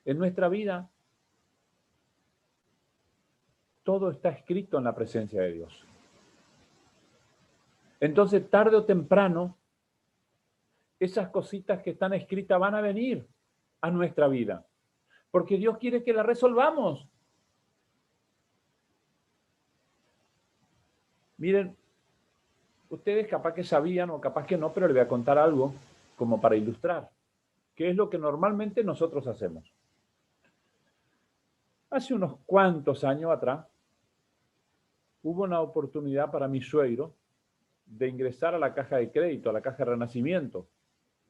En nuestra vida, todo está escrito en la presencia de Dios. Entonces, tarde o temprano, esas cositas que están escritas van a venir a nuestra vida, porque Dios quiere que las resolvamos. Miren, ustedes capaz que sabían o capaz que no, pero les voy a contar algo como para ilustrar, que es lo que normalmente nosotros hacemos. Hace unos cuantos años atrás, hubo una oportunidad para mi suegro de ingresar a la caja de crédito, a la caja de Renacimiento,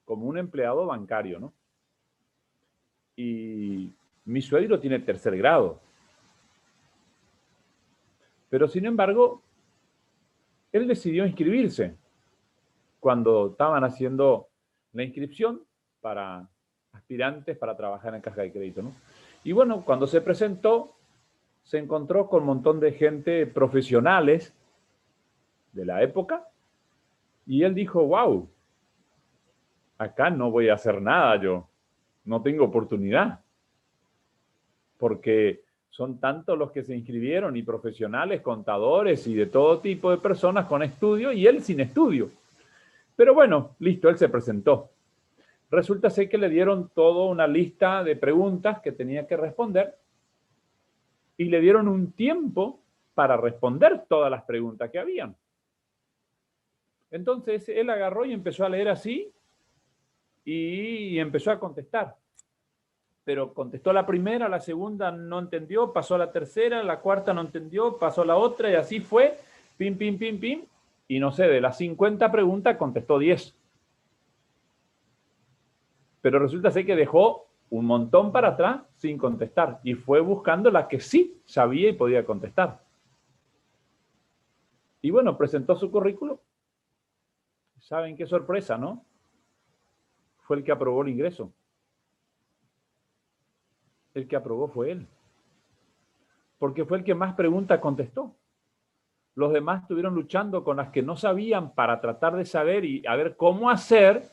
como un empleado bancario, ¿no? Y mi suegro tiene 3er grado. Pero sin embargo, él decidió inscribirse cuando estaban haciendo la inscripción para aspirantes para trabajar en caja de crédito, ¿no? Y bueno, cuando se presentó, se encontró con un montón de gente profesionales de la época y él dijo, wow, acá no voy a hacer nada yo, no tengo oportunidad, porque son tantos los que se inscribieron y profesionales, contadores y de todo tipo de personas con estudio y él sin estudio. Pero bueno, listo, él se presentó. Resulta ser que le dieron toda una lista de preguntas que tenía que responder y le dieron un tiempo para responder todas las preguntas que habían. Entonces él agarró y empezó a leer así y empezó a contestar. Pero contestó la primera, la segunda no entendió, pasó a la tercera, la cuarta no entendió, pasó a la otra y así fue, pim, pim, pim, pim. y no sé, de las 50 preguntas contestó 10. Pero resulta ser que dejó un montón para atrás sin contestar y fue buscando la que sí sabía y podía contestar. Y bueno, presentó su currículum. ¿Saben qué sorpresa, no? Fue el que aprobó el ingreso. El que aprobó fue él. Porque fue el que más preguntas contestó. Los demás estuvieron luchando con las que no sabían para tratar de saber y a ver cómo hacer,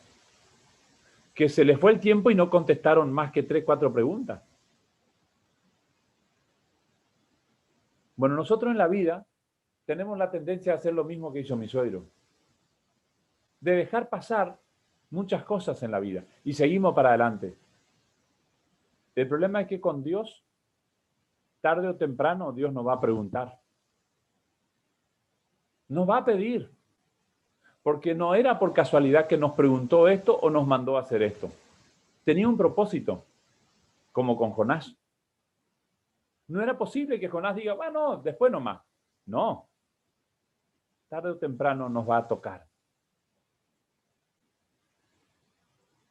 que se les fue el tiempo y no contestaron más que 3, 4 preguntas. Bueno, nosotros en la vida tenemos la tendencia a hacer lo mismo que hizo mi suegro. De dejar pasar muchas cosas en la vida y seguimos para adelante. El problema es que con Dios, tarde o temprano, Dios nos va a preguntar. Nos va a pedir. Porque no era por casualidad que nos preguntó esto o nos mandó a hacer esto. Tenía un propósito, como con Jonás. No era posible que Jonás diga, bueno, después nomás. No. Tarde o temprano nos va a tocar.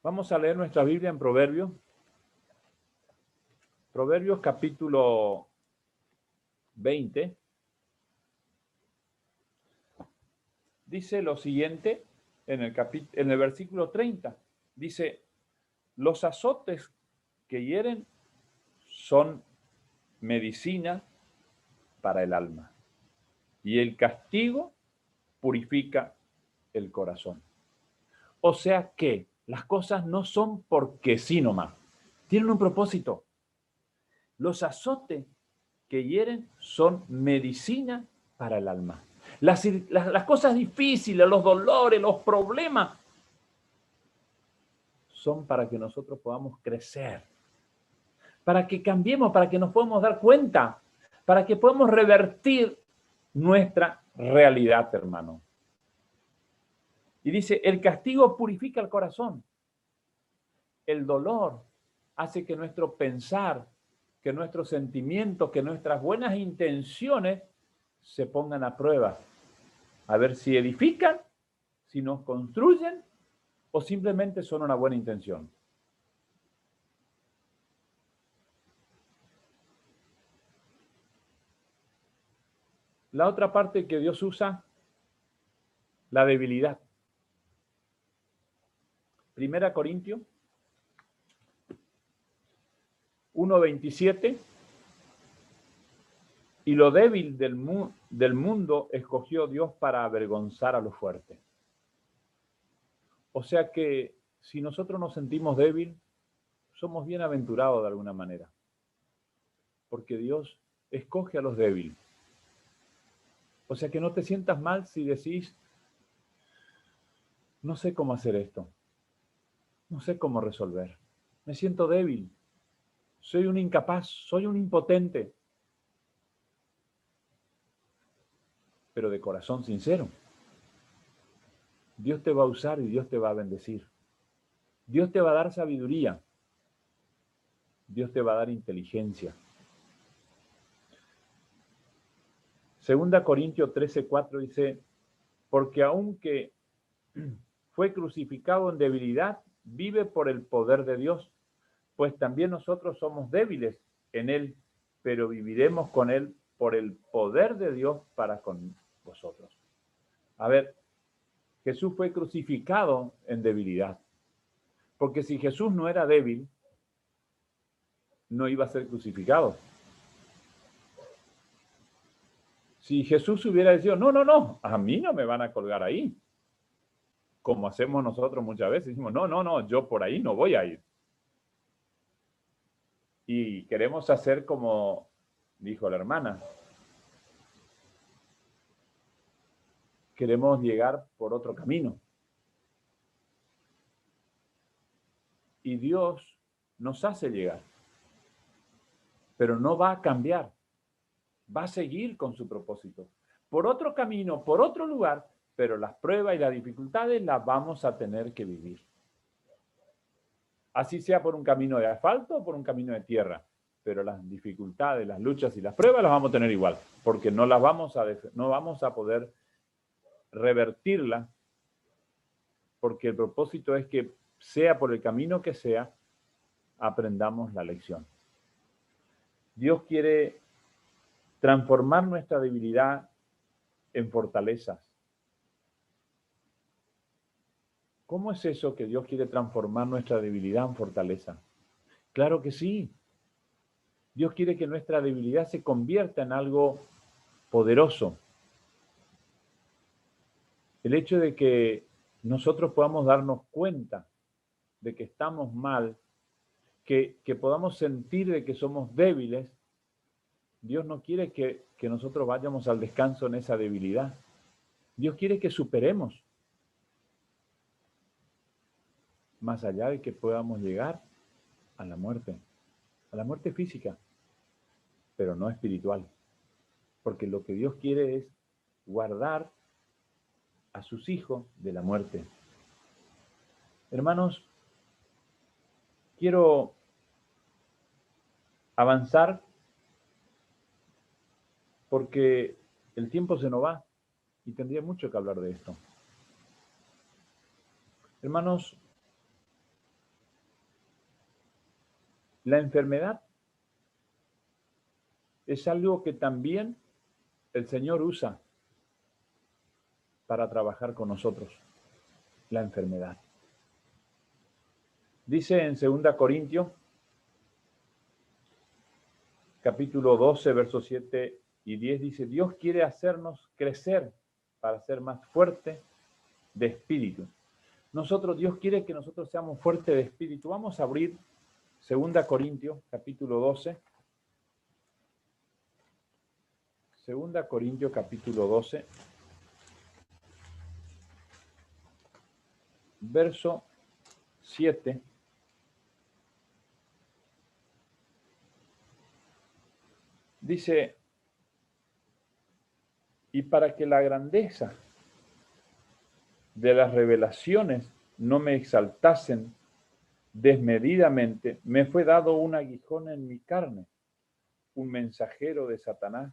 Vamos a leer nuestra Biblia en Proverbios. Proverbios capítulo 20. Dice lo siguiente en el versículo 30. Dice, los azotes que hieren son medicina para el alma y el castigo purifica el corazón. O sea que las cosas no son porque sí nomás, tienen un propósito. Los azotes que hieren son medicina para el alma. Las cosas difíciles, los dolores, los problemas, son para que nosotros podamos crecer, para que cambiemos, para que nos podamos dar cuenta, para que podamos revertir nuestra realidad, hermano. Y dice, el castigo purifica el corazón. El dolor hace que nuestro pensar, que nuestros sentimientos, que nuestras buenas intenciones se pongan a prueba, a ver si edifican, si nos construyen o simplemente son una buena intención. La otra parte que Dios usa, la debilidad. 1 Corintios 1:27. Y lo débil del mundo escogió Dios para avergonzar a los fuertes. O sea que si nosotros nos sentimos débiles, somos bienaventurados de alguna manera. Porque Dios escoge a los débiles. O sea que no te sientas mal si decís, no sé cómo hacer esto. No sé cómo resolver. Me siento débil. Soy un incapaz, soy un impotente. Pero de corazón sincero. Dios te va a usar y Dios te va a bendecir. Dios te va a dar sabiduría. Dios te va a dar inteligencia. 2 Corintios 13:4 dice, porque aunque fue crucificado en debilidad, vive por el poder de Dios, pues también nosotros somos débiles en Él, pero viviremos con Él por el poder de Dios para con vosotros. A ver, Jesús fue crucificado en debilidad, porque si Jesús no era débil, no iba a ser crucificado. Si Jesús hubiera dicho, no, a mí no me van a colgar ahí, como hacemos nosotros muchas veces, decimos, no, yo por ahí no voy a ir. Y queremos hacer como dijo la hermana. Queremos llegar por otro camino. Y Dios nos hace llegar. Pero no va a cambiar. Va a seguir con su propósito. Por otro camino, por otro lugar, pero las pruebas y las dificultades las vamos a tener que vivir. Así sea por un camino de asfalto o por un camino de tierra. Pero las dificultades, las luchas y las pruebas las vamos a tener igual. Porque no vamos a poder revertirla, porque el propósito es que, sea por el camino que sea, aprendamos la lección. Dios quiere transformar nuestra debilidad en fortalezas. ¿Cómo es eso que Dios quiere transformar nuestra debilidad en fortaleza? Claro que sí. Dios quiere que nuestra debilidad se convierta en algo poderoso. El hecho de que nosotros podamos darnos cuenta de que estamos mal, que podamos sentir de que somos débiles, Dios no quiere que nosotros vayamos al descanso en esa debilidad. Dios quiere que superemos, más allá de que podamos llegar a la muerte física, pero no espiritual. Porque lo que Dios quiere es guardar a sus hijos de la muerte. Hermanos, quiero avanzar porque el tiempo se nos va y tendría mucho que hablar de esto. Hermanos, la enfermedad es algo que también el Señor usa para trabajar con nosotros, la enfermedad. Dice en 2 Corintios, capítulo 12, versos 7 y 10, dice: Dios quiere hacernos crecer para ser más fuertes de espíritu. Dios quiere que nosotros seamos fuertes de espíritu. Vamos a abrir 2 Corintios, capítulo 12. 2 Corintios, capítulo 12. Verso 7. Dice: y para que la grandeza de las revelaciones no me exaltasen desmedidamente, me fue dado un aguijón en mi carne, un mensajero de Satanás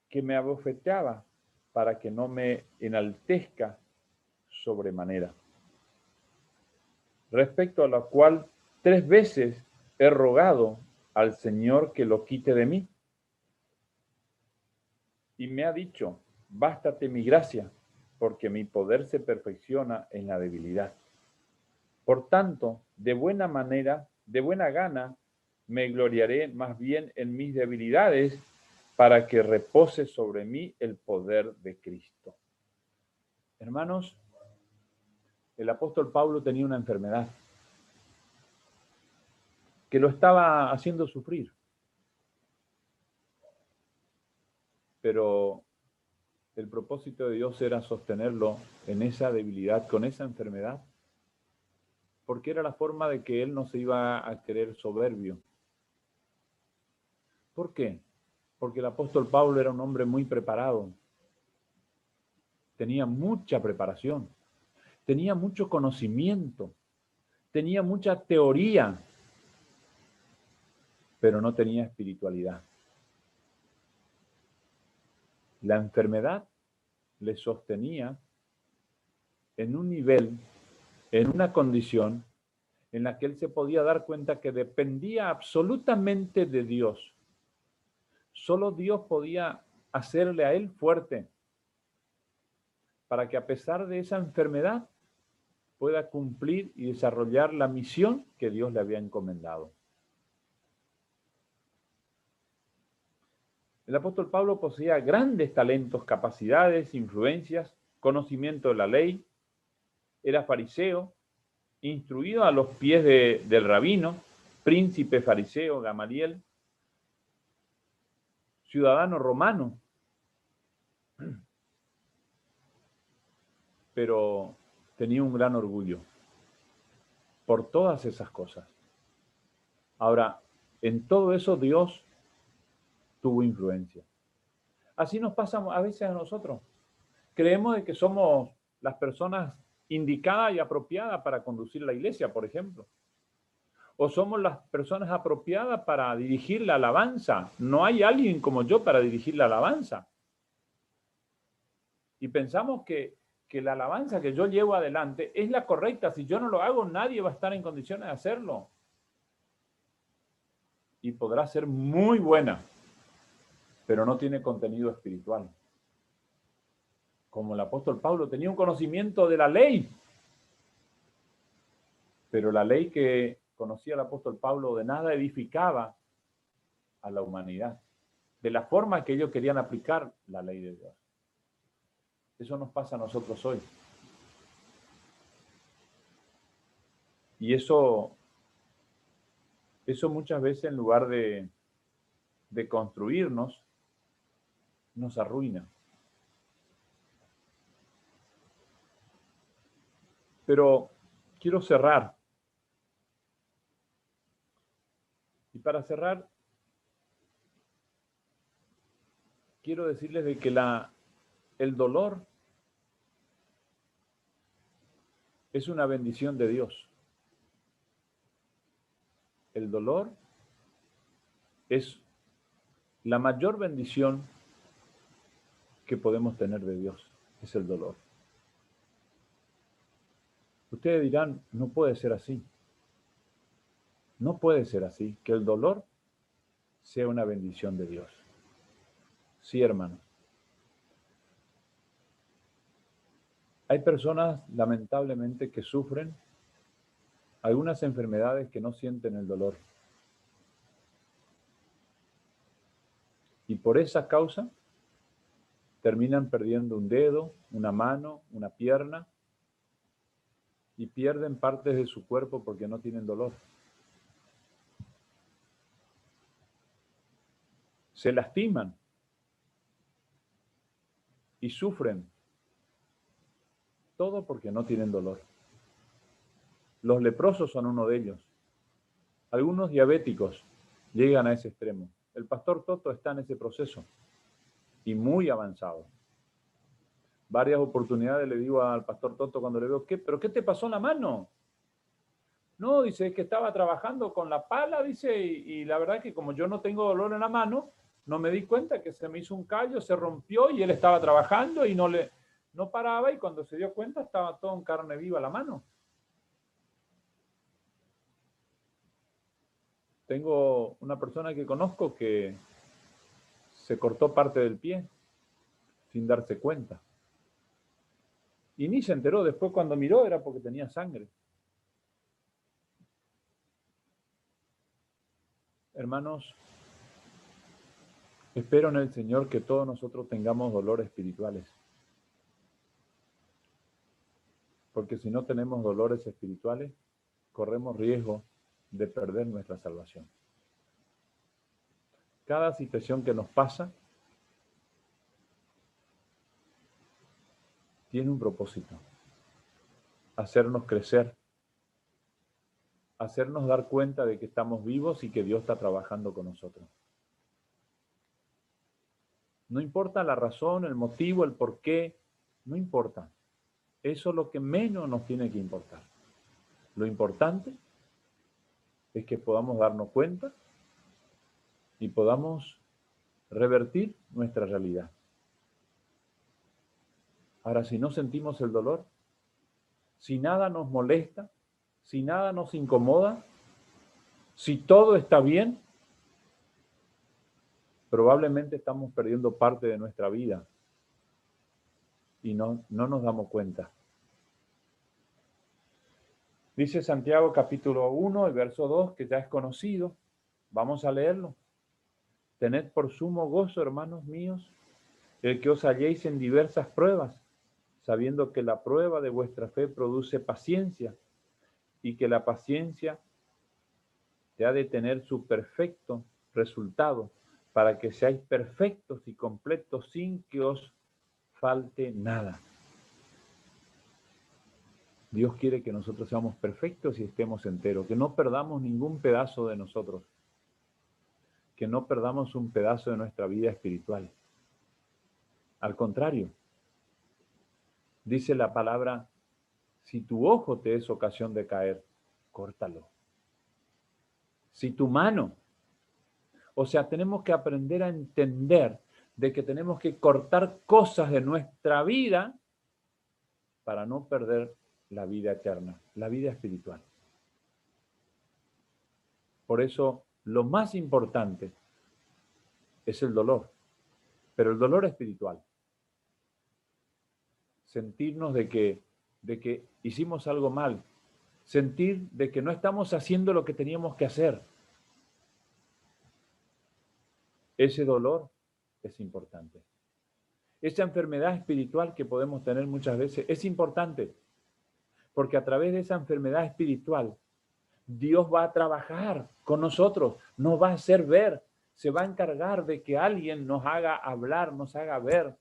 que me abofeteaba para que no me enaltezca sobremanera. Respecto a lo cual 3 veces he rogado al Señor que lo quite de mí. Y me ha dicho: bástate mi gracia, porque mi poder se perfecciona en la debilidad. Por tanto, de buena gana, me gloriaré más bien en mis debilidades, para que repose sobre mí el poder de Cristo. Hermanos, el apóstol Pablo tenía una enfermedad que lo estaba haciendo sufrir. Pero el propósito de Dios era sostenerlo en esa debilidad, con esa enfermedad, porque era la forma de que él no se iba a creer soberbio. ¿Por qué? Porque el apóstol Pablo era un hombre muy preparado. Tenía mucha preparación, tenía mucho conocimiento, tenía mucha teoría, pero no tenía espiritualidad. La enfermedad le sostenía en un nivel, en una condición en la que él se podía dar cuenta que dependía absolutamente de Dios. Solo Dios podía hacerle a él fuerte para que, a pesar de esa enfermedad, pueda cumplir y desarrollar la misión que Dios le había encomendado. El apóstol Pablo poseía grandes talentos, capacidades, influencias, conocimiento de la ley, era fariseo, instruido a los pies del rabino, príncipe fariseo Gamaliel, ciudadano romano. Pero tenía un gran orgullo por todas esas cosas. Ahora, en todo eso Dios tuvo influencia. Así nos pasa a veces a nosotros. Creemos de que somos las personas indicadas y apropiadas para conducir la iglesia, por ejemplo. O somos las personas apropiadas para dirigir la alabanza. No hay alguien como yo para dirigir la alabanza. Y pensamos que que la alabanza que yo llevo adelante es la correcta. Si yo no lo hago, nadie va a estar en condiciones de hacerlo. Y podrá ser muy buena, pero no tiene contenido espiritual. Como el apóstol Pablo tenía un conocimiento de la ley, pero la ley que conocía el apóstol Pablo de nada edificaba a la humanidad, de la forma que ellos querían aplicar la ley de Dios. Eso nos pasa a nosotros hoy. Y eso muchas veces, en lugar de construirnos, nos arruina. Pero quiero cerrar. Y para cerrar, quiero decirles de que el dolor es una bendición de Dios. El dolor es la mayor bendición que podemos tener de Dios, es el dolor. Ustedes dirán, no puede ser así. No puede ser así, que el dolor sea una bendición de Dios. Sí, hermano. Hay personas, lamentablemente, que sufren algunas enfermedades que no sienten el dolor. Y por esa causa terminan perdiendo un dedo, una mano, una pierna, y pierden partes de su cuerpo porque no tienen dolor. Se lastiman y sufren, todo porque no tienen dolor. Los leprosos son uno de ellos. Algunos diabéticos llegan a ese extremo. El pastor Toto está en ese proceso y muy avanzado. Varias oportunidades le digo al pastor Toto cuando le veo, ¿pero qué te pasó en la mano? No, dice, es que estaba trabajando con la pala, dice, y la verdad que como yo no tengo dolor en la mano, no me di cuenta que se me hizo un callo, se rompió y él estaba trabajando y no paraba, y cuando se dio cuenta estaba todo en carne viva la mano. Tengo una persona que conozco que se cortó parte del pie sin darse cuenta. Y ni se enteró, después cuando miró era porque tenía sangre. Hermanos, espero en el Señor que todos nosotros tengamos dolores espirituales. Porque si no tenemos dolores espirituales, corremos riesgo de perder nuestra salvación. Cada situación que nos pasa tiene un propósito: hacernos crecer, hacernos dar cuenta de que estamos vivos y que Dios está trabajando con nosotros. No importa la razón, el motivo, el porqué, no importa. Eso es lo que menos nos tiene que importar. Lo importante es que podamos darnos cuenta y podamos revertir nuestra realidad. Ahora, si no sentimos el dolor, si nada nos molesta, si nada nos incomoda, si todo está bien, probablemente estamos perdiendo parte de nuestra vida y no nos damos cuenta. Dice Santiago capítulo 1, el verso 2, que ya es conocido. Vamos a leerlo. Tened por sumo gozo, hermanos míos, el que os halléis en diversas pruebas, sabiendo que la prueba de vuestra fe produce paciencia, y que la paciencia te ha de tener su perfecto resultado, para que seáis perfectos y completos sin que os falte nada. Dios quiere que nosotros seamos perfectos y estemos enteros, que no perdamos ningún pedazo de nosotros, que no perdamos un pedazo de nuestra vida espiritual. Al contrario, dice la palabra, si tu ojo te es ocasión de caer, córtalo. Si tu mano, o sea, tenemos que aprender a entender de que tenemos que cortar cosas de nuestra vida para no perder la vida eterna, la vida espiritual. Por eso, lo más importante es el dolor, pero el dolor espiritual. Sentirnos de que hicimos algo mal, sentir de que no estamos haciendo lo que teníamos que hacer. Ese dolor es importante. Esa enfermedad espiritual que podemos tener muchas veces es importante, porque a través de esa enfermedad espiritual, Dios va a trabajar con nosotros, nos va a hacer ver, se va a encargar de que alguien nos haga hablar, nos haga ver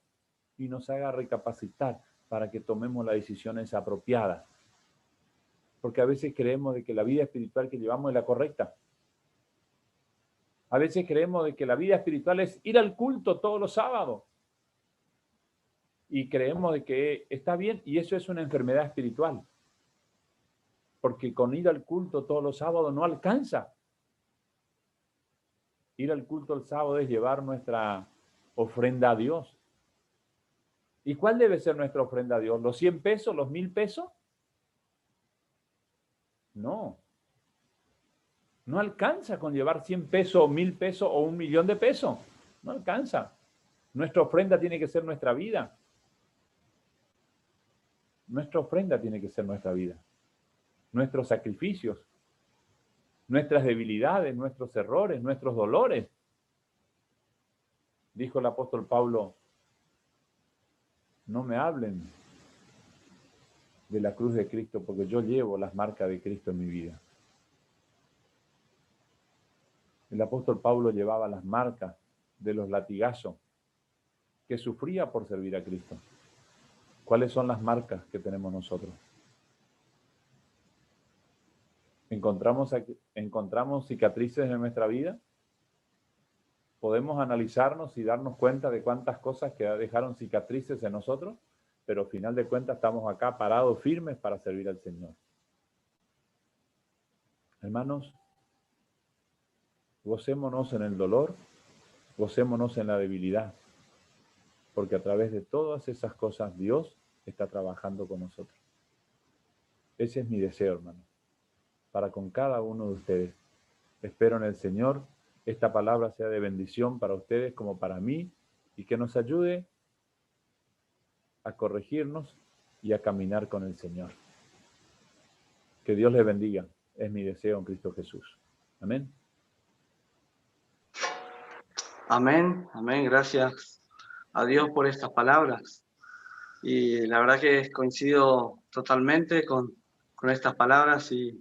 y nos haga recapacitar para que tomemos las decisiones apropiadas. Porque a veces creemos de que la vida espiritual que llevamos es la correcta. A veces creemos de que la vida espiritual es ir al culto todos los sábados. Y creemos de que está bien, y eso es una enfermedad espiritual. Porque con ir al culto todos los sábados no alcanza. Ir al culto el sábado es llevar nuestra ofrenda a Dios. ¿Y cuál debe ser nuestra ofrenda a Dios? ¿Los 100 pesos? ¿Los 1000 pesos? No. No alcanza con llevar 100 pesos o 1000 pesos o 1 millón de pesos. No alcanza. Nuestra ofrenda tiene que ser nuestra vida. Nuestra ofrenda tiene que ser nuestra vida. Nuestros sacrificios, nuestras debilidades, nuestros errores, nuestros dolores. Dijo el apóstol Pablo, no me hablen de la cruz de Cristo porque yo llevo las marcas de Cristo en mi vida. El apóstol Pablo llevaba las marcas de los latigazos que sufría por servir a Cristo. ¿Cuáles son las marcas que tenemos nosotros? ¿Encontramos cicatrices en nuestra vida? Podemos analizarnos y darnos cuenta de cuántas cosas que dejaron cicatrices en nosotros, pero al final de cuentas estamos acá parados firmes para servir al Señor. Hermanos, gocémonos en el dolor, gocémonos en la debilidad, porque a través de todas esas cosas Dios está trabajando con nosotros. Ese es mi deseo, hermano, para con cada uno de ustedes. Espero en el Señor esta palabra sea de bendición para ustedes como para mí y que nos ayude a corregirnos y a caminar con el Señor. Que Dios les bendiga. Es mi deseo en Cristo Jesús. Amén. Amén, amén. Gracias a Dios por estas palabras. Y la verdad que coincido totalmente con estas palabras. Y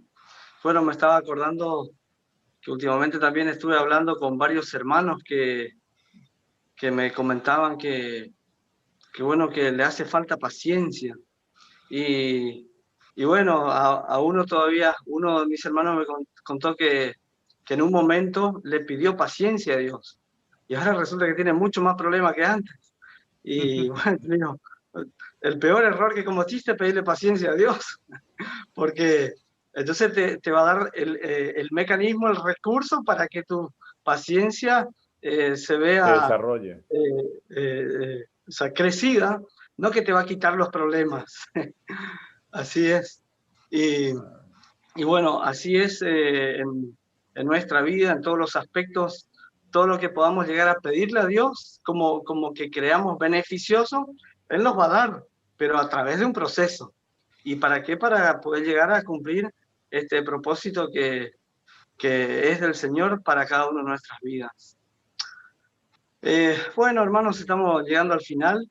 bueno, me estaba acordando que últimamente también estuve hablando con varios hermanos que me comentaban que bueno, que le hace falta paciencia. Y bueno, a uno de mis hermanos me contó que en un momento le pidió paciencia a Dios. Y ahora resulta que tiene mucho más problemas que antes. Y bueno, digo, el peor error que cometiste es pedirle paciencia a Dios. Porque entonces te va a dar el mecanismo, el recurso para que tu paciencia se vea... Se desarrolle. O sea, crecida, no que te va a quitar los problemas. Así es. Y bueno, así es en nuestra vida, en todos los aspectos, todo lo que podamos llegar a pedirle a Dios, como que creamos beneficioso, Él nos va a dar, pero a través de un proceso. ¿Y para qué? Para poder llegar a cumplir este propósito que es del Señor para cada una de nuestras vidas. Bueno, hermanos, estamos llegando al final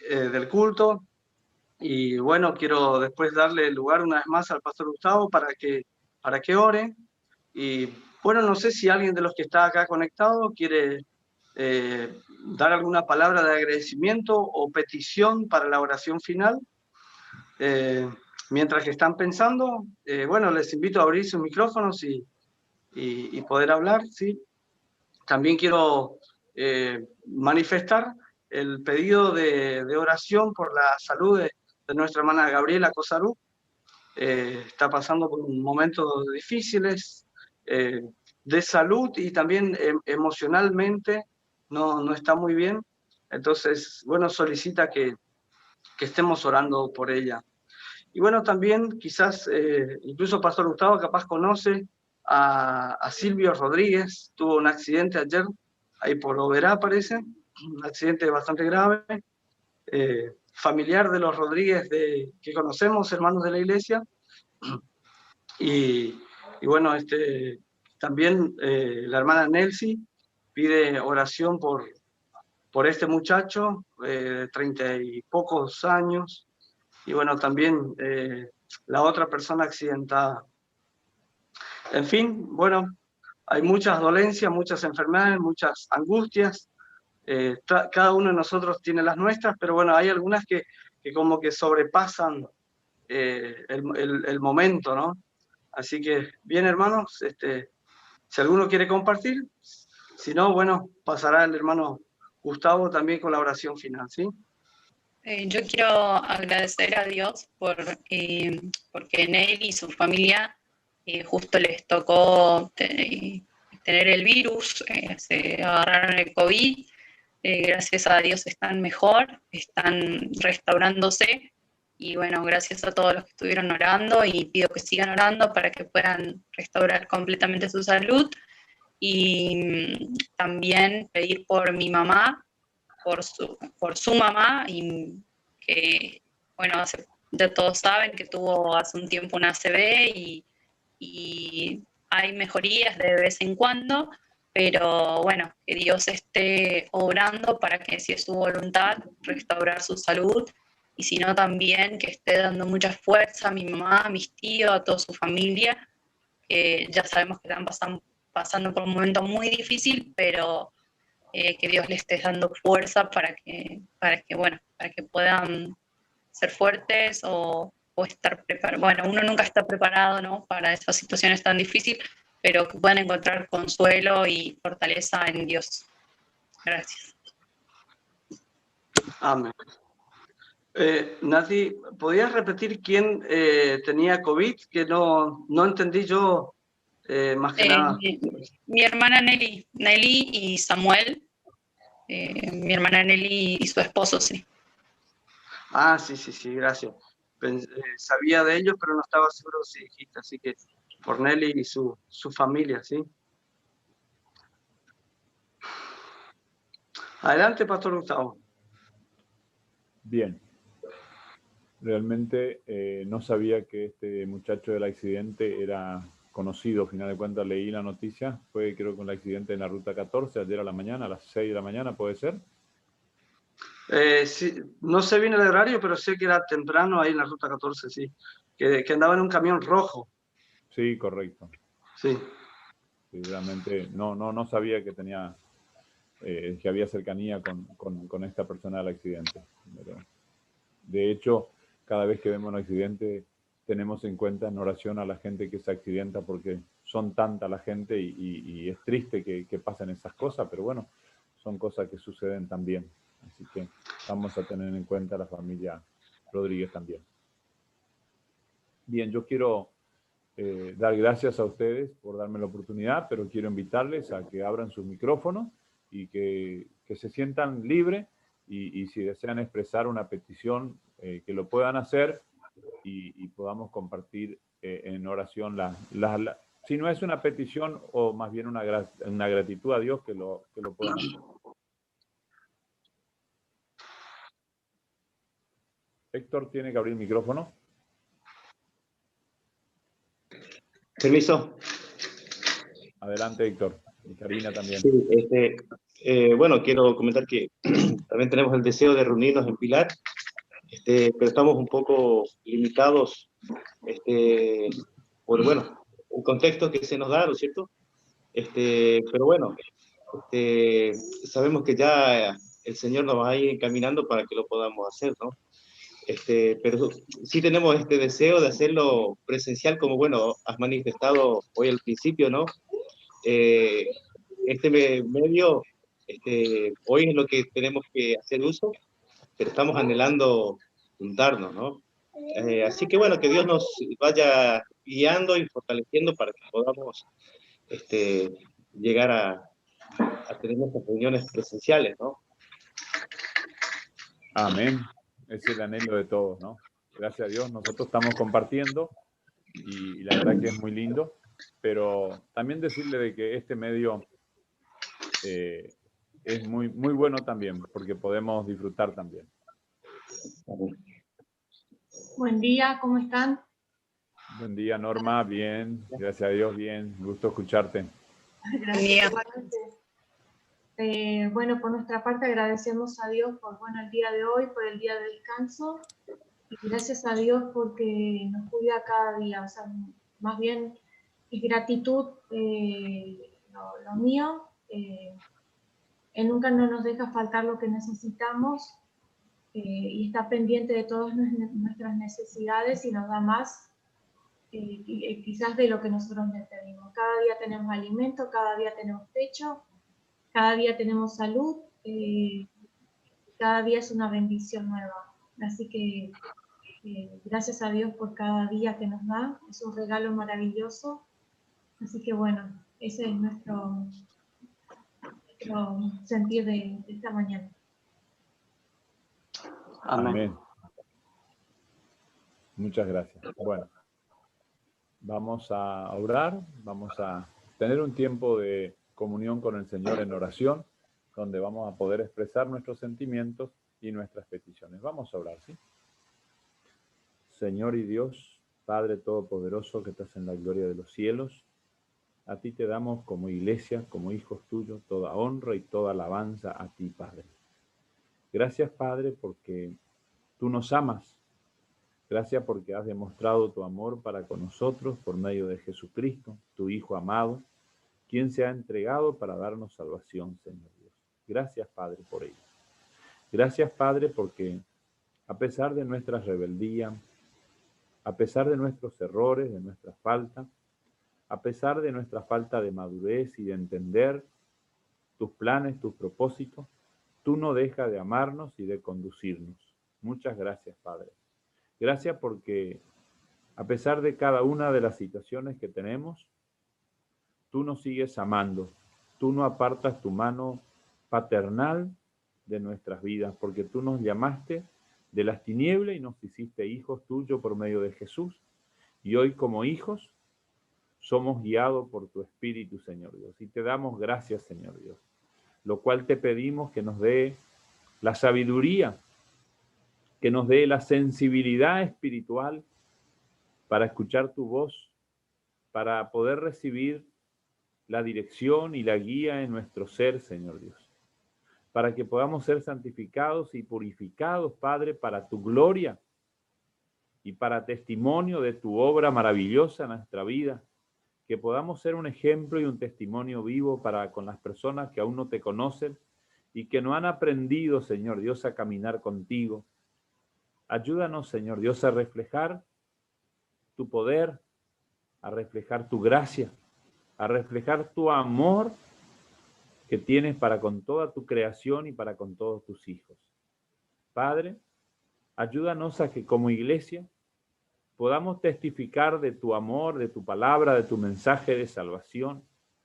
del culto. Y bueno, quiero después darle lugar una vez más al pastor Gustavo para que ore. Y bueno, no sé si alguien de los que está acá conectado quiere dar alguna palabra de agradecimiento o petición para la oración final. Mientras que están pensando, bueno, les invito a abrir sus micrófonos y poder hablar, ¿sí? También quiero manifestar el pedido de oración por la salud de nuestra hermana Gabriela Cosarú. Está pasando por momentos difíciles de salud y también emocionalmente no está muy bien. Entonces, bueno, solicita que estemos orando por ella. Y bueno, también quizás, incluso Pastor Gustavo capaz conoce a Silvio Rodríguez, tuvo un accidente ayer, ahí por Oberá parece, un accidente bastante grave, familiar de los Rodríguez que conocemos, hermanos de la iglesia, y bueno, también la hermana Nelcy pide oración por este muchacho, 30 y pocos años, y bueno, también la otra persona accidentada. En fin, bueno, hay muchas dolencias, muchas enfermedades, muchas angustias. Cada uno de nosotros tiene las nuestras, pero bueno, hay algunas que como que sobrepasan el momento, ¿no? Así que, bien, hermanos, si alguno quiere compartir, si no, bueno, pasará el hermano Gustavo también con la oración final, ¿sí? Yo quiero agradecer a Dios porque Neil y su familia justo les tocó tener el virus, se agarraron el COVID, gracias a Dios están mejor, están restaurándose y bueno, gracias a todos los que estuvieron orando y pido que sigan orando para que puedan restaurar completamente su salud y también pedir por mi mamá, por su mamá, y que, bueno, ya todos saben que tuvo hace un tiempo una ACV y hay mejorías de vez en cuando, pero bueno, que Dios esté obrando para que, si es su voluntad, restaurar su salud, y si no, también que esté dando mucha fuerza a mi mamá, a mis tíos, a toda su familia, que ya sabemos que están pasando por un momento muy difícil, pero que Dios les esté dando fuerza para que puedan ser fuertes o estar preparados. Bueno, uno nunca está preparado, ¿no?, para esas situaciones tan difíciles, pero que puedan encontrar consuelo y fortaleza en Dios. Gracias. Amén. Nati, ¿podías repetir quién tenía COVID? Que no entendí yo más que nada. Mi hermana Nelly y Samuel, mi hermana Nelly y su esposo, sí. Ah, sí, gracias. Sabía de ellos, pero no estaba seguro si dijiste, así que por Nelly y su familia, ¿sí? Adelante, Pastor Gustavo. Bien. Realmente no sabía que este muchacho del accidente era conocido. Al final de cuentas leí la noticia. Fue, creo que, un accidente en la ruta 14, ayer a la mañana, a las 6 de la mañana, ¿puede ser? Sí, no sé bien el horario, pero sé que era temprano ahí en la ruta 14, sí. Que andaba en un camión rojo. Sí, correcto. Sí. Sí, realmente no sabía que tenía que había cercanía con esta persona del accidente. Pero, de hecho, cada vez que vemos un accidente, tenemos en cuenta en oración a la gente que se accidenta, porque son tanta la gente y es triste que pasen esas cosas, pero bueno, son cosas que suceden también. Así que vamos a tener en cuenta a la familia Rodríguez también. Bien, yo quiero dar gracias a ustedes por darme la oportunidad, pero quiero invitarles a que abran sus micrófonos y que se sientan libres y si desean expresar una petición, que lo puedan hacer y podamos compartir en oración si no es una petición o más bien una gratitud a Dios, que lo puedan hacer. Héctor tiene que abrir el micrófono. Permiso. Adelante, Héctor. Y Karina también. Sí, bueno, quiero comentar que también tenemos el deseo de reunirnos en Pilar, pero estamos un poco limitados por, bueno, el contexto que se nos da, ¿no es cierto? Pero bueno, sabemos que ya el Señor nos va a ir encaminando para que lo podamos hacer, ¿no? Pero sí tenemos este deseo de hacerlo presencial, como, bueno, has manifestado hoy al principio, ¿no? Este medio, hoy es lo que tenemos que hacer uso, pero estamos anhelando juntarnos, ¿no? Así que bueno, que Dios nos vaya guiando y fortaleciendo para que podamos llegar a tener nuestras reuniones presenciales, ¿no? Amén. Es el anhelo de todos, ¿no? gracias a Dios, nosotros estamos compartiendo y la verdad que es muy lindo, pero también decirle de que este medio es muy, muy bueno también, porque podemos disfrutar también. Buen día, ¿cómo están? Buen día, Norma, bien, gracias a Dios, bien, gusto escucharte. Gracias. Bueno, por nuestra parte agradecemos a Dios por el día de hoy, por el día de descanso, y gracias a Dios porque nos cuida cada día, o sea, más bien es gratitud lo mío, Él nunca no nos deja faltar lo que necesitamos y está pendiente de todas nuestras necesidades y nos da más quizás de lo que nosotros le pedimos. Cada día tenemos alimento, cada día tenemos techo, cada día tenemos salud, cada día es una bendición nueva. Así que gracias a Dios por cada día que nos da, es un regalo maravilloso. Así que bueno, ese es nuestro sentir de esta mañana. Amén. Muchas gracias. Bueno, vamos a orar, vamos a tener un tiempo de comunión con el Señor en oración, donde vamos a poder expresar nuestros sentimientos y nuestras peticiones. Vamos a orar, ¿sí? Señor y Dios, Padre Todopoderoso que estás en la gloria de los cielos, a ti te damos como iglesia, como hijos tuyos, toda honra y toda alabanza a ti, Padre. Gracias, Padre, porque tú nos amas. Gracias porque has demostrado tu amor para con nosotros por medio de Jesucristo, tu Hijo amado, quien se ha entregado para darnos salvación, Señor Dios. Gracias, Padre, por ello. Gracias, Padre, porque a pesar de nuestra rebeldía, a pesar de nuestros errores, de nuestra falta, a pesar de nuestra falta de madurez y de entender tus planes, tus propósitos, tú no dejas de amarnos y de conducirnos. Muchas gracias, Padre. Gracias porque a pesar de cada una de las situaciones que tenemos, tú nos sigues amando. Tú no apartas tu mano paternal de nuestras vidas, porque tú nos llamaste de las tinieblas y nos hiciste hijos tuyos por medio de Jesús. Y hoy como hijos somos guiados por tu Espíritu, Señor Dios. Y te damos gracias, Señor Dios. Lo cual te pedimos que nos dé la sabiduría, que nos dé la sensibilidad espiritual para escuchar tu voz, para poder recibir la dirección y la guía en nuestro ser, Señor Dios. Para que podamos ser santificados y purificados, Padre, para tu gloria y para testimonio de tu obra maravillosa en nuestra vida. Que podamos ser un ejemplo y un testimonio vivo para con las personas que aún no te conocen y que no han aprendido, Señor Dios, a caminar contigo. Ayúdanos, Señor Dios, a reflejar tu poder, a reflejar tu gracia, a reflejar tu amor que tienes para con toda tu creación y para con todos tus hijos. Padre, ayúdanos a que como iglesia podamos testificar de tu amor, de tu palabra, de tu mensaje de salvación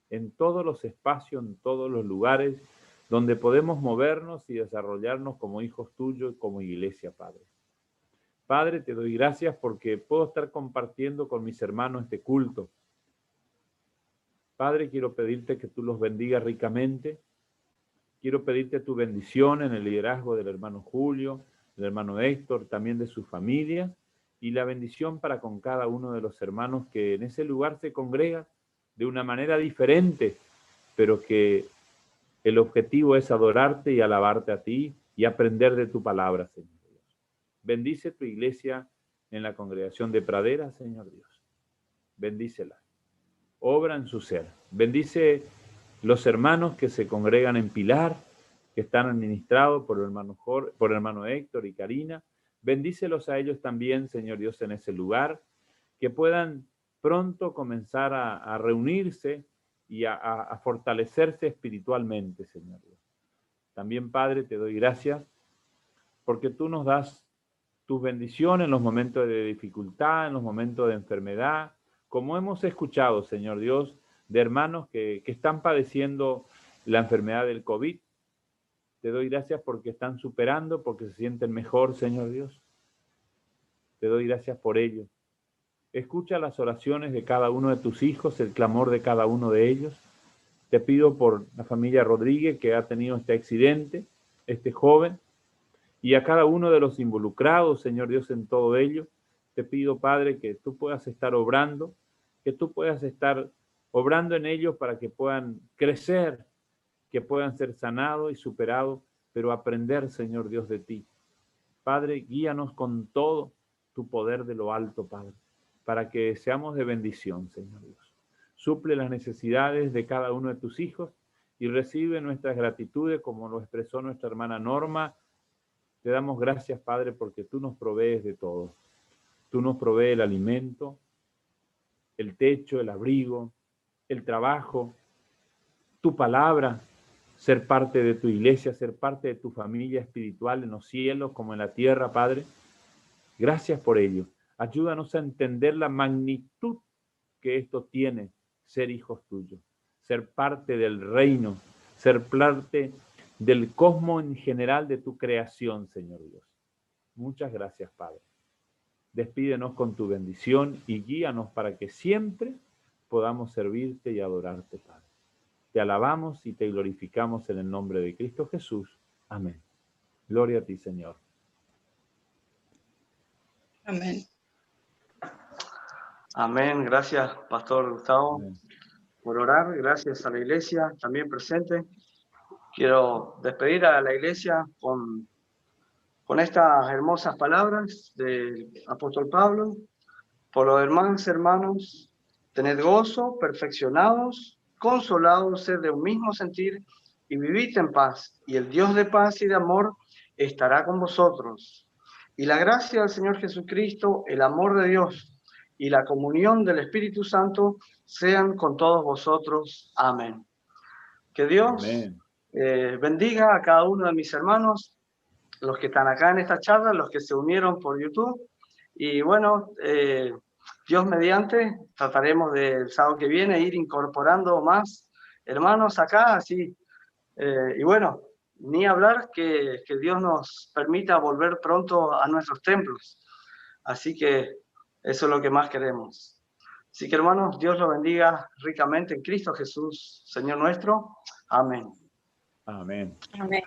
en todos los espacios, en todos los lugares donde podemos movernos y desarrollarnos como hijos tuyos, como iglesia, Padre. Padre, te doy gracias porque puedo estar compartiendo con mis hermanos este culto. Padre, quiero pedirte que tú los bendigas ricamente. Quiero pedirte tu bendición en el liderazgo del hermano Julio, del hermano Héctor, también de su familia, y la bendición para con cada uno de los hermanos que en ese lugar se congregan de una manera diferente, pero que el objetivo es adorarte y alabarte a ti y aprender de tu palabra, Señor Dios. Bendice tu iglesia en la congregación de Pradera, Señor Dios. Bendícela. Obra en su ser. Bendice los hermanos que se congregan en Pilar, que están administrados por el hermano Héctor y Karina. Bendícelos a ellos también, Señor Dios, en ese lugar, que puedan pronto comenzar a reunirse y a fortalecerse espiritualmente, Señor Dios. También, Padre, te doy gracias porque tú nos das tus bendiciones en los momentos de dificultad, en los momentos de enfermedad, como hemos escuchado, Señor Dios, de hermanos que están padeciendo la enfermedad del COVID. Te doy gracias porque están superando, porque se sienten mejor, Señor Dios. Te doy gracias por ello. Escucha las oraciones de cada uno de tus hijos, el clamor de cada uno de ellos. Te pido por la familia Rodríguez que ha tenido este accidente, este joven, y a cada uno de los involucrados, Señor Dios, en todo ello. Te pido, Padre, que tú puedas estar obrando, que tú puedas estar obrando en ellos para que puedan crecer, que puedan ser sanados y superados, pero aprender, Señor Dios, de ti. Padre, guíanos con todo tu poder de lo alto, Padre, para que seamos de bendición, Señor Dios. Suple las necesidades de cada uno de tus hijos y recibe nuestras gratitudes, como lo expresó nuestra hermana Norma. Te damos gracias, Padre, porque tú nos provees de todo. Tú nos provees el alimento, el techo, el abrigo, el trabajo, tu palabra, ser parte de tu iglesia, ser parte de tu familia espiritual en los cielos como en la tierra, Padre. Gracias por ello. Ayúdanos a entender la magnitud que esto tiene, ser hijos tuyos, ser parte del reino, ser parte del cosmos en general de tu creación, Señor Dios. Muchas gracias, Padre. Despídenos con tu bendición y guíanos para que siempre podamos servirte y adorarte, Padre. Te alabamos y te glorificamos en el nombre de Cristo Jesús. Amén. Gloria a ti, Señor. Amén. Amén. Gracias, Pastor Gustavo, Amén. por orar. Gracias a la iglesia también presente. Quiero despedir a la iglesia con estas hermosas palabras del apóstol Pablo. Por lo demás, hermanos, tened gozo, perfeccionados, consolados, sed de un mismo sentir y vivid en paz. Y el Dios de paz y de amor estará con vosotros. Y la gracia del Señor Jesucristo, el amor de Dios y la comunión del Espíritu Santo sean con todos vosotros. Amén. Que Dios bendiga a cada uno de mis hermanos, los que están acá en esta charla, los que se unieron por YouTube. Y bueno, Dios mediante, trataremos del sábado que viene ir incorporando más hermanos acá, así. Y bueno, ni hablar que Dios nos permita volver pronto a nuestros templos. Así que eso es lo que más queremos. Así que hermanos, Dios los bendiga ricamente en Cristo Jesús, Señor nuestro. Amén. Amén. Amén.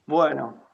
Bueno.